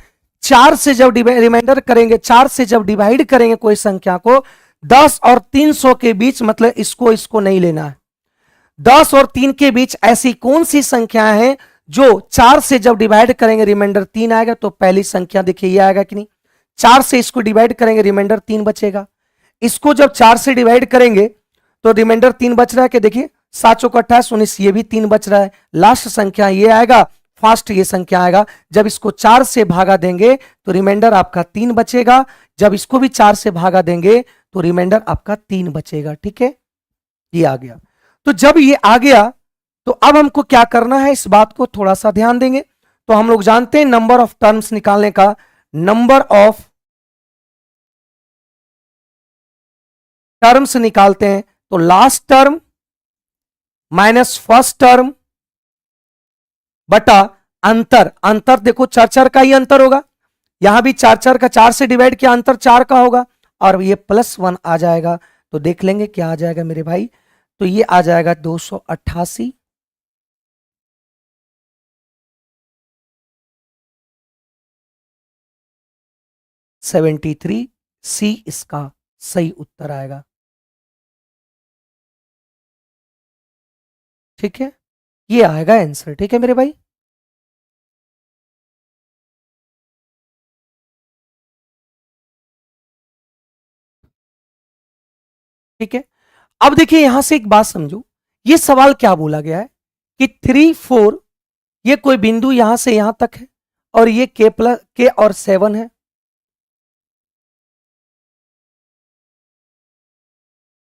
4 से जब रिमाइंडर करेंगे, 4 से जब डिवाइड करेंगे कोई संख्या को 10 और 300 के बीच, मतलब इसको इसको नहीं लेना है। 10 और 3 के बीच ऐसी कौन सी संख्या है जो 4 से जब डिवाइड करेंगे रिमाइंडर 3 आएगा। तो पहली संख्या देखिए ये आएगा कि नहीं, 4 से इसको डिवाइड करेंगे रिमाइंडर 3 बचेगा। इसको जब 4 से डिवाइड करेंगे तो रिमाइंडर 3 बच रहा है कि देखिए 7 चौक 28 19, ये भी 3 बच रहा है। लास्ट संख्या ये आएगा, फास्ट ये संख्या आएगा। जब इसको 4 से भागा देंगे तो रिमाइंडर आपका 3 बचेगा। जब इसको भी 4 से भागा देंगे तो रिमाइंडर आपका 3 बचेगा। ठीक है, ये आ गया। तो जब ये आ गया तो अब हमको क्या करना है, इस बात को थोड़ा सा ध्यान देंगे। तो हम लोग जानते हैं नंबर ऑफ टर्म्स निकालने का, नंबर ऑफ टर्म्स निकालते हैं। तो last term minus first term बटा अंतर। अंतर देखो 4 4 का ही अंतर होगा, यहां भी 4 4 का 4 से डिवाइड किया, अंतर 4 का होगा और ये +1 आ जाएगा। तो देख लेंगे क्या आ जाएगा मेरे भाई, तो ये आ जाएगा 288 73, सी इसका सही उत्तर आएगा। ठीक है, ये आएगा आंसर। ठीक है मेरे भाई, ठीक है। अब देखिए यहां से एक बात समझो, ये सवाल क्या बोला गया है कि 3 4, ये कोई बिंदु यहां से यहां तक है और ये के और 7 है।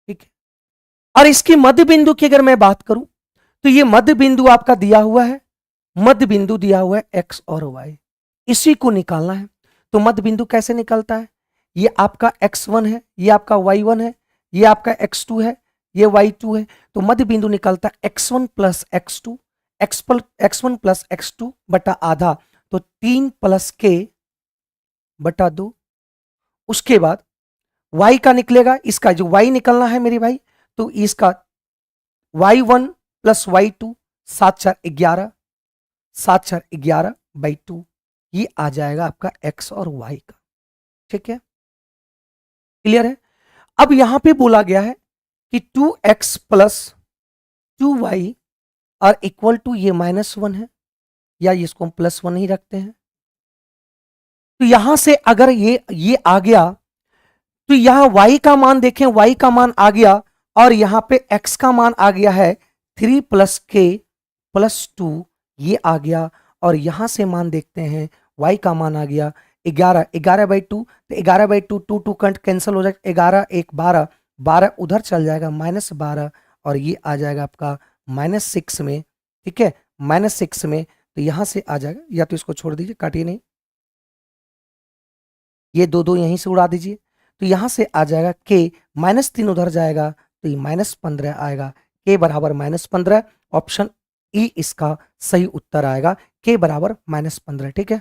ठीक है, और इसकी मध्य बिंदु की अगर मैं बात करूं तो ये मध्य बिंदु आपका दिया हुआ है, मध्य बिंदु दिया हुआ है एक्स और वाई, इसी को निकालना है। तो मध्य बिंदु कैसे निकलता है, ये आपका x1 है, ये आपका y1 है, ये आपका x2 है, ये y2 है। तो मध्य बिंदु निकलता है x1 plus x2, x1 plus x2 बटा आधा, तो 3 प्लस के बटा 2। उसके बाद y का निकलेगा, इसका जो y निकलना है मेरे भाई, तो इसका y1 प्लस y2, 7 4 11, 7 4 11 बाई 2, ये आ जाएगा आपका x और y का। ठीक है, क्लियर है। अब यहां पे बोला गया है कि 2x प्लस 2y और इक्वल टू ये -1 है, या इसको हम +1 ही रखते हैं। तो यहां से अगर ये आ गया तो यहां y का मान देखें, y का मान आ गया और यहां पे x का मान आ गया है 3 प्लस के प्लस 2, ये आ गया। और यहां से मान देखते हैं, y का मान आ गया 11, 11 बाई 2, तो 11 बाई 2, 2 2 कैंसिल हो जाएगा, 11 1 12, 12 उधर चल जाएगा -12 और ये आ जाएगा आपका -6 में। ठीक है, -6 में, तो यहां से आ जाएगा, या तो इसको छोड़ दीजिए, काटिए नहीं, ये दो दो यहीं से उड़ा दीजिए। तो यहां से आ जाएगा के, -3 उधर जाएगा तो ये -15 आएगा, के बराबर -15। ऑप्शन ई इसका सही उत्तर आएगा, के बराबर -15। ठीक है,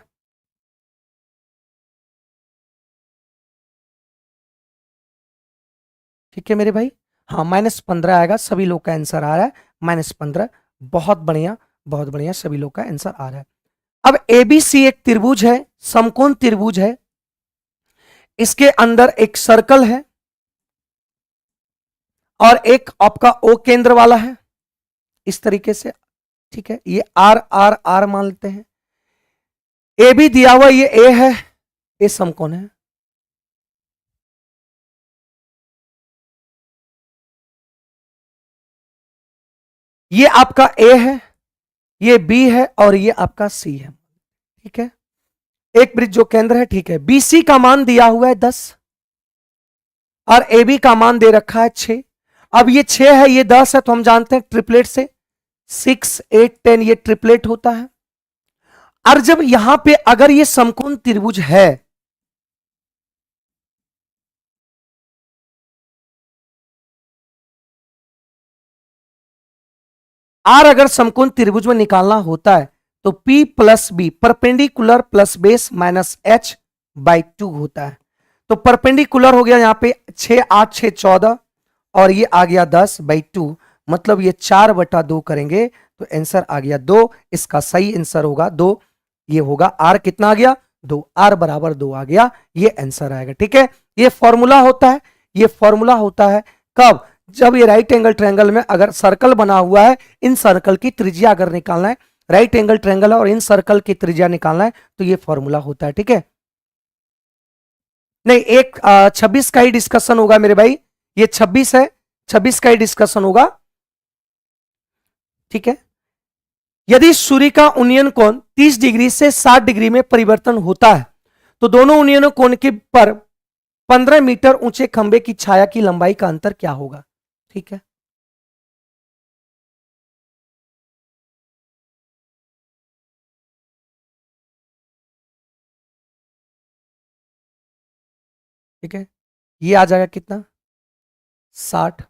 ठीक है मेरे भाई, हाँ -15 आएगा, सभी लोग का आंसर आ रहा है -15। बहुत बढ़िया, बहुत बढ़िया, सभी लोग का आंसर आ रहा है। अब एबीसी एक त्रिभुज है, समकोण त्रिभुज है, इसके अंदर एक सर्कल है और एक आपका ओ केंद्र वाला है, इस तरीके से। ठीक है, ये आर आर आर मान लेते हैं। ए भी दिया हुआ, ये ए है, ये समकोण है। ये आपका ए है, ये बी है और ये आपका सी है। ठीक है, एक वृत्त जो केंद्र है। ठीक है, बीसी का मान दिया हुआ है 10 और ए बी का मान दे रखा है 6। अब ये 6 है, ये 10 है, तो हम जानते हैं ट्रिपलेट से 6 8 10 ये ट्रिपलेट होता है। और जब यहां पे अगर ये समकोण त्रिभुज है, आर अगर समकोण त्रिभुज में निकालना होता है तो P plus B perpendicular plus base minus H by 2 होता है। तो परपेंडिकुलर हो गया यहां पे 6 8 6 14 और ये आ गया 10/2, मतलब ये 4/2 करेंगे तो आंसर आ गया 2। इसका सही आंसर होगा 2। ये होगा आर कितना आ गया 2, आर बराबर 2 आ गया, ये आंसर आएगा। ठीक है, ये फॉर्मूला होता है, ये फॉर्मूला होता है कब, जब ये राइट एंगल ट्रायंगल में अगर सर्कल बना हुआ है, इन सर्कल की त्रिज्या अगर निकालना है, राइट एंगल ट्रायंगल है और इन सर्कल की त्रिज्या निकालना है, तो ये फॉर्मूला होता है। ठीक है, नहीं एक 26 का ही डिस्कशन होगा मेरे भाई, ये 26 है, 26 का ही डिस्कशन होगा। ठीक है, यदि सूर्य का उन्नयन कोण 30 डिग्री से 60 डिग्री में परिवर्तन होता है तो दोनों उन्नयन कोण के पर 15 मीटर ऊंचे खंबे की छाया की लंबाई का अंतर क्या होगा। ठीक है, ठीक है, ये आ जाएगा कितना 60,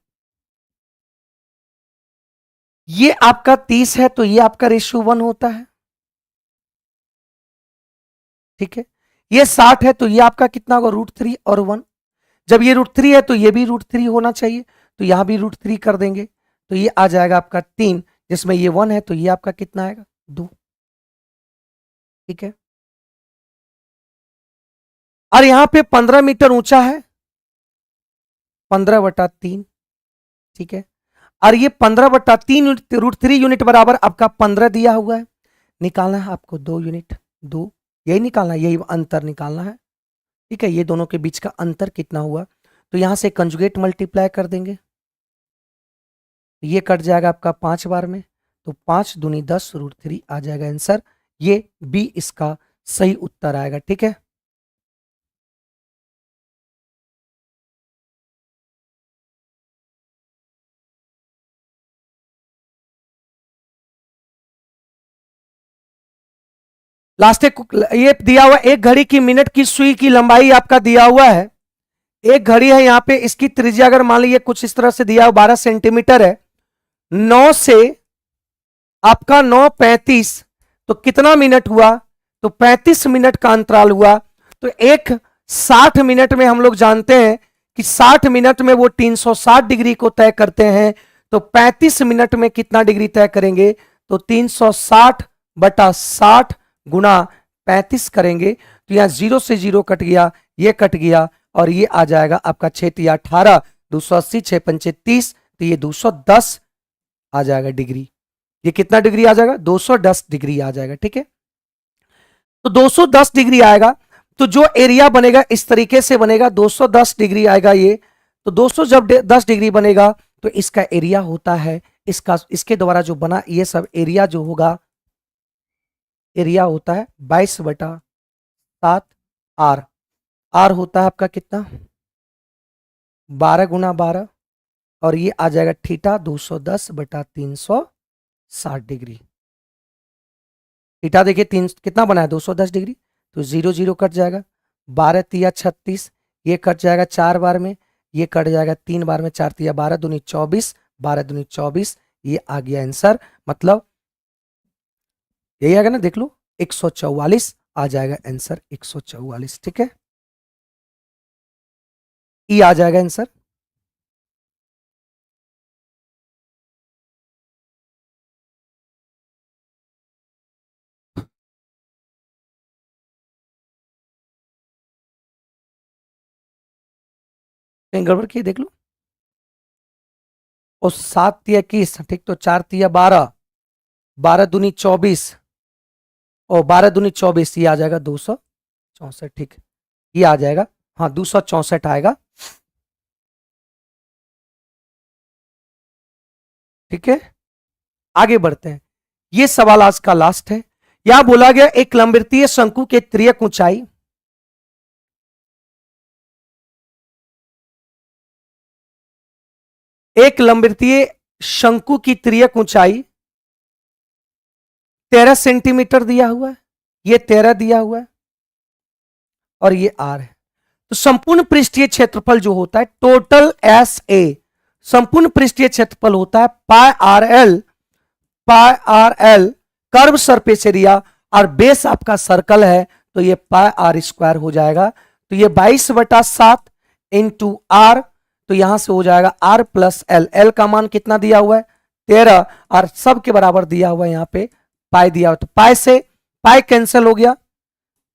ये आपका 30 है तो ये आपका रेशियो 1 होता है। ठीक है, ये 60 है तो ये आपका कितना होगा √3 और 1। जब ये √3 है तो ये भी √3 होना चाहिए, तो यहां भी √3 कर देंगे तो ये आ जाएगा आपका 3, जिसमें ये 1 है तो ये आपका कितना आएगा 2। ठीक है, और यहां पे 15 मीटर ऊंचा है, 15/3। ठीक है, और ये 15/3 √3 यूनिट बराबर आपका 15 दिया हुआ है, निकालना है आपको 2 यूनिट, 2 यही निकालना है, यही अंतर निकालना है। ठीक है, ये दोनों के बीच का अंतर कितना हुआ, तो यहां से कंजुगेट मल्टीप्लाई कर देंगे, ये कट जाएगा आपका 5 बार में, तो 5 दूनी 10 √3 आ जाएगा आंसर। ये बी इसका सही उत्तर आएगा। ठीक है, लास्ट ये दिया हुआ एक घड़ी की मिनट की सुई की लंबाई आपका दिया हुआ है, एक घड़ी है यहाँ पे, इसकी त्रिज्या अगर मान लीजिए कुछ इस तरह से दिया हुआ 12 सेंटीमीटर है, 9 से आपका 9:35 तो कितना मिनट हुआ, तो 35 मिनट का अंतराल हुआ। तो एक 60 मिनट में हम लोग जानते हैं कि 60 मिनट में वो 360 डिग्री को तय करते हैं, तो 35 मिनट में कितना डिग्री तय करेंगे, तो 360/60 गुना 35 करेंगे, तो यहां 0 से 0 कट गया, ये कट गया और ये आ जाएगा आपका 6 18 280 6 5 30, तो ये 210 आ जाएगा डिग्री। ये कितना डिग्री आ जाएगा 210 डिग्री आ जाएगा। ठीक है, तो 210 डिग्री आएगा, तो जो एरिया बनेगा इस तरीके से बनेगा, 210 डिग्री आएगा ये, तो 200 जब 10 डिग्री बनेगा तो इसका एरिया होता है, इसका इसके द्वारा जो बना ये सब एरिया जो होगा, एरिया होता है 22/7 आर। आर होता है आपका कितना 12 गुना 12 और ये आ जाएगा थीटा 210/360 डिग्री। थीटा देखिए 3 कितना बना है 210 डिग्री, तो 0 0 कट जाएगा, 12 तिया 36, ये कट जाएगा 4 बार में, ये कट जाएगा 3 बार में, 4 तिया 12 दूनी 24, 12 दूनी 24, ये आ गया आंसर, मतलब यही आएगा ना, देख लो 144 आ जाएगा आंसर 144। ठीक है, ई आ जाएगा आंसर। कहीं गड़बड़ की देख लो। और 7 तिया 21, ठीक, तो 4 तिया 12, 12 दूनी 24, और 12 दूनी 24, ये आ जाएगा 264, ठीक, ये आ जाएगा, हाँ 264 आएगा। ठीक है, आगे बढ़ते हैं। ये सवाल आज का लास्ट है। यहां बोला गया एक लंबवृत्तीय शंकु के तिर्यक ऊंचाई, एक लंबवृत्तीय शंकु की तिर्यक ऊंचाई 13 सेंटीमीटर दिया हुआ है, ये 13 दिया हुआ है, और ये आर है। तो संपूर्ण पृष्ठीय क्षेत्रफल जो होता है टोटल एस ए, संपूर्ण पृष्ठीय क्षेत्रफल होता है pi r l curve surface area, और बेस आपका सर्कल है, तो ये पाई आर स्क्वायर हो जाएगा। तो ये 22/7 इंटू आर, तो यहां से हो जाएगा आर प्लस एल, एल का मान कितना दिया हुआ है 13, और सब के बराबर दिया हुआ है, यहाँ पे पाई दिया हुआ, तो पाई से पाई कैंसिल हो गया,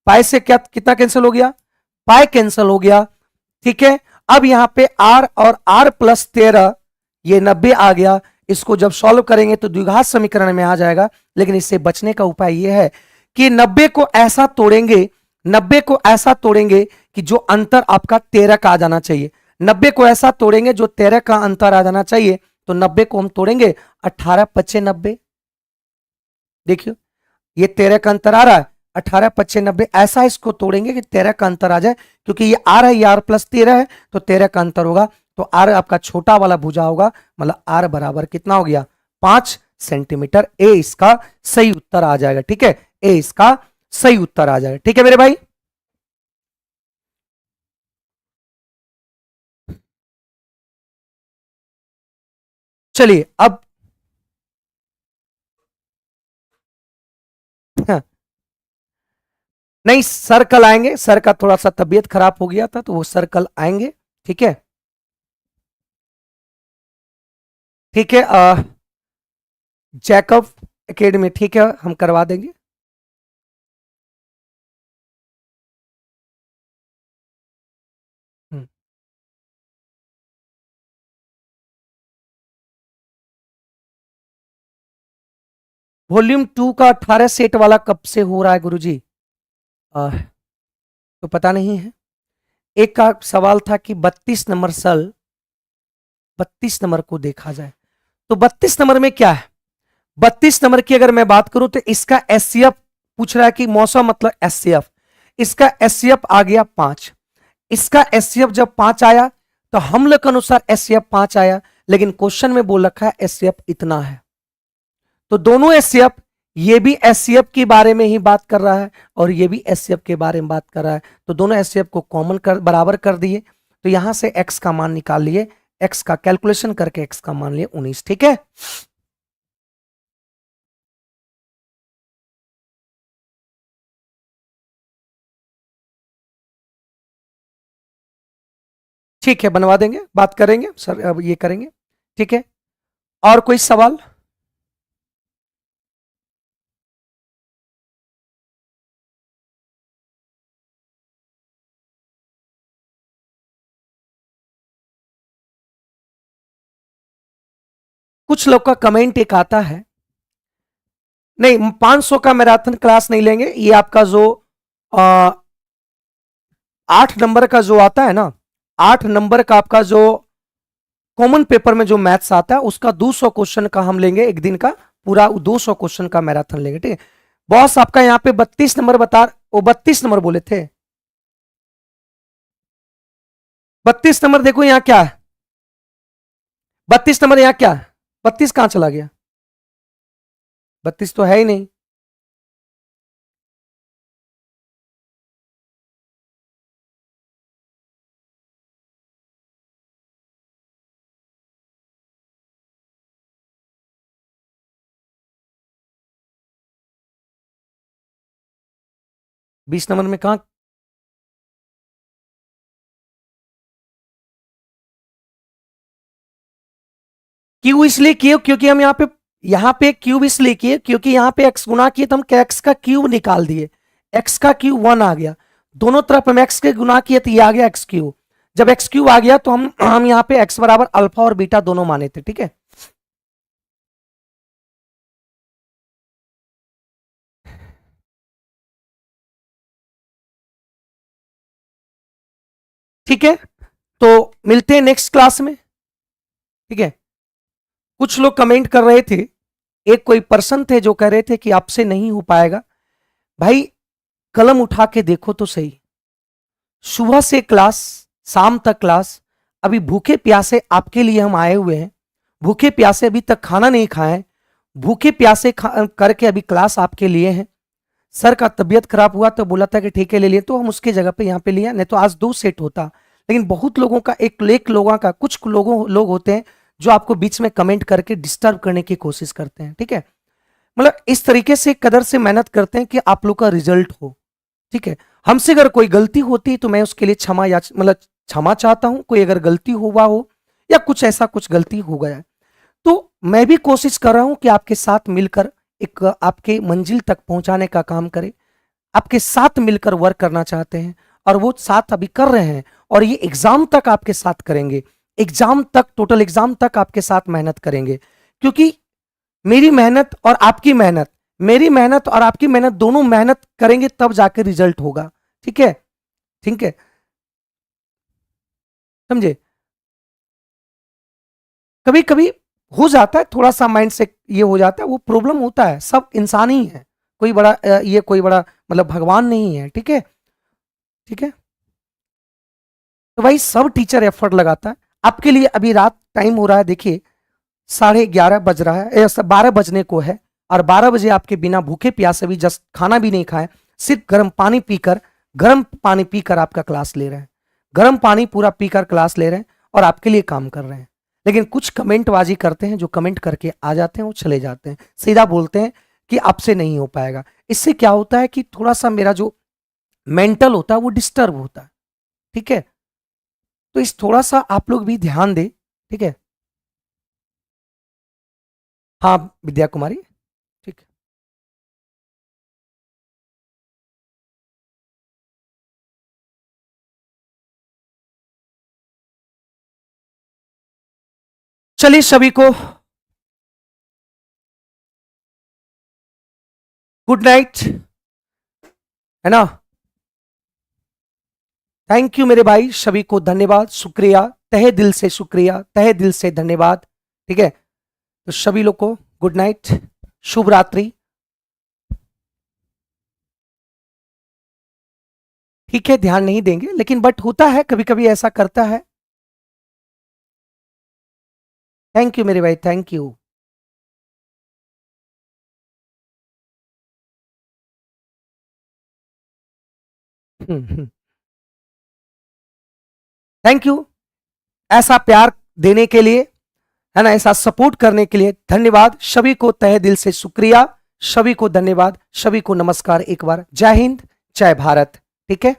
पाई से क्या कितना कैंसिल हो गया, पाई कैंसिल हो गया। ठीक है, अब यहां पे आर और आर प्लस 13, ये 90 आ गया। इसको जब सॉल्व करेंगे तो द्विघात समीकरण में आ जाएगा, लेकिन इससे बचने का उपाय यह है कि 90 को ऐसा तोड़ेंगे, 90 को ऐसा तोड़ेंगे कि जो अंतर आपका 13 का आ जाना चाहिए, 90 को ऐसा तोड़ेंगे जो 13 का अंतर आ जाना चाहिए। तो 90 को हम तोड़ेंगे 18 25 90, देखियो ये 13 का अंतर आ रहा है, 18 25 90, ऐसा इसको तोड़ेंगे कि 13 का अंतर आ जाए, क्योंकि ये आर है, ये आर प्लस 13 है, तो 13 का अंतर होगा, तो आर आपका छोटा वाला भुजा होगा, मतलब आर बराबर कितना हो गया 5 सेंटीमीटर। ए इसका सही उत्तर आ जाएगा। ठीक है, ए इसका सही उत्तर आ जाएगा। ठीक है मेरे भाई, चलिए अब हाँ, नहीं सर कल आएंगे, सर का थोड़ा सा तबीयत खराब हो गया था, तो वो सर कल आएंगे। ठीक है, ठीक है, जैकब एकेडमी, ठीक है, हम करवा देंगे। वॉल्यूम 2 का 18 सेट वाला कब से हो रहा है गुरुजी? तो पता नहीं है। एक का सवाल था कि 32 नंबर सल, 32 नंबर को देखा जाए, तो 32 नंबर में क्या है, 32 नंबर की अगर मैं बात करूं तो इसका एससीएफ पूछ रहा है कि मौसम मतलब एससीएफ, इसका एससीएफ आ गया 5, इसका एससीएफ जब 5 आया तो हम लोग के अनुसार एससीएफ 5 आया, लेकिन क्वेश्चन में बोल रखा है एससीएफ इतना है। तो दोनों एससीएफ, ये भी एससीएफ के बारे में ही बात कर रहा है और ये भी एससीएफ के बारे में बात कर रहा है, तो दोनों एससीएफ को कॉमन कर बराबर कर दिए, तो यहां से एक्स का मान निकाल लिए, एक्स का कैलकुलेशन करके एक्स का मान लिए 19। ठीक है, ठीक है, बनवा देंगे, बात करेंगे सर, अब ये करेंगे। ठीक है, और कोई सवाल? कुछ लोग का कमेंट एक आता है, नहीं 500 का मैराथन क्लास नहीं लेंगे, ये आपका जो 8 नंबर का जो आता है ना, 8 नंबर का आपका जो कॉमन पेपर में जो मैथ्स आता है उसका 200 क्वेश्चन का हम लेंगे, एक दिन का पूरा 200 क्वेश्चन का मैराथन लेंगे। ठीक है, बॉस आपका यहाँ पे 32 नंबर बता, वो 32 नंबर बोले थे, 32 नंबर देखो यहाँ क्या है, 32 नंबर यहाँ क्या है, 32 कहां चला गया, 32 तो है ही नहीं। बीस नंबर में कहा, क्यू इसलिए किए क्योंकि हम यहाँ पे क्यूब इसलिए किए क्योंकि यहाँ पे एक्स गुना किए तो हम एक्स का क्यूब निकाल दिए, एक्स का क्यूब 1 आ गया, दोनों तरफ हम एक्स के गुना किए तो ये आ गया एक्स क्यूब। जब एक्स क्यूब आ गया तो हम यहां पे एक्स बराबर अल्फा और बीटा दोनों माने थे, ठीक है। ठीक है, तो मिलते हैं नेक्स्ट क्लास में, ठीक है। कुछ लोग कमेंट कर रहे थे, एक कोई पर्सन थे जो कह रहे थे कि आपसे नहीं हो पाएगा। भाई कलम उठा के देखो तो सही, सुबह से क्लास, शाम तक क्लास, अभी भूखे प्यासे आपके लिए हम आए हुए हैं, भूखे प्यासे अभी तक खाना नहीं खाए, भूखे प्यासे करके अभी क्लास आपके लिए है। सर का तबीयत खराब हुआ तो बोला था कि ठीक है ले लिए, तो हम उसकी जगह पे यहाँ पे लिया, नहीं तो आज 2 सेट होता। लेकिन बहुत लोगों का, एक लोगों का, कुछ लोग होते हैं जो आपको बीच में कमेंट करके डिस्टर्ब करने की कोशिश करते हैं, ठीक है। मतलब इस तरीके से कदर से मेहनत करते हैं कि आप लोग का रिजल्ट हो, ठीक है। हमसे अगर कोई गलती होती है तो मैं उसके लिए क्षमा चाहता हूं, कोई अगर गलती हुआ हो या कुछ ऐसा कुछ गलती हो गया है, तो मैं भी कोशिश कर रहा हूं कि आपके साथ मिलकर एक आपके मंजिल तक पहुंचाने का काम करें। आपके साथ मिलकर वर्क करना चाहते हैं और वो साथ अभी कर रहे हैं, और ये एग्जाम तक आपके साथ करेंगे, एग्जाम तक, टोटल एग्जाम तक आपके साथ मेहनत करेंगे। क्योंकि मेरी मेहनत और आपकी मेहनत, मेरी मेहनत और आपकी मेहनत, दोनों मेहनत करेंगे तब जाके रिजल्ट होगा, ठीक है, ठीक है, समझे। कभी कभी हो जाता है थोड़ा सा माइंड से, ये हो जाता है, वो प्रॉब्लम होता है, सब इंसान ही है, कोई बड़ा ये कोई बड़ा मतलब भगवान नहीं है, ठीक है, ठीक है। तो भाई सब टीचर एफर्ट लगाता है आपके लिए। अभी रात टाइम हो रहा है, देखिए 11:30 बज रहा है, 12 बजने को है, और 12 बजे आपके बिना भूखे प्यासे भी, जस्ट खाना भी नहीं खाए, सिर्फ गर्म पानी पीकर आपका क्लास ले रहे हैं, गर्म पानी पूरा पीकर क्लास ले रहे हैं और आपके लिए काम कर रहे हैं। लेकिन कुछ कमेंटबाजी करते हैं, जो कमेंट करके आ जाते हैं वो चले जाते हैं, सीधा बोलते हैं कि आपसे नहीं हो पाएगा। इससे क्या होता है कि थोड़ा सा मेरा जो मेंटल होता है वो डिस्टर्ब होता है, ठीक है। तो इस थोड़ा सा आप लोग भी ध्यान दें, ठीक है। हाँ विद्या कुमारी, ठीक है। चलिए सभी को गुड नाइट, है ना। थैंक यू मेरे भाई, सभी को धन्यवाद, शुक्रिया, तहे दिल से शुक्रिया, तहे दिल से धन्यवाद, ठीक है। तो सभी लोग को गुड नाइट, शुभ रात्रि, ठीक है। ध्यान नहीं देंगे लेकिन बट होता है, कभी कभी ऐसा करता है। थैंक यू मेरे भाई, थैंक यू। थैंक यू, ऐसा प्यार देने के लिए, है ना, ऐसा सपोर्ट करने के लिए धन्यवाद। सभी को तहे दिल से शुक्रिया, सभी को धन्यवाद, सभी को नमस्कार, एक बार जय हिंद, जय भारत, ठीक है।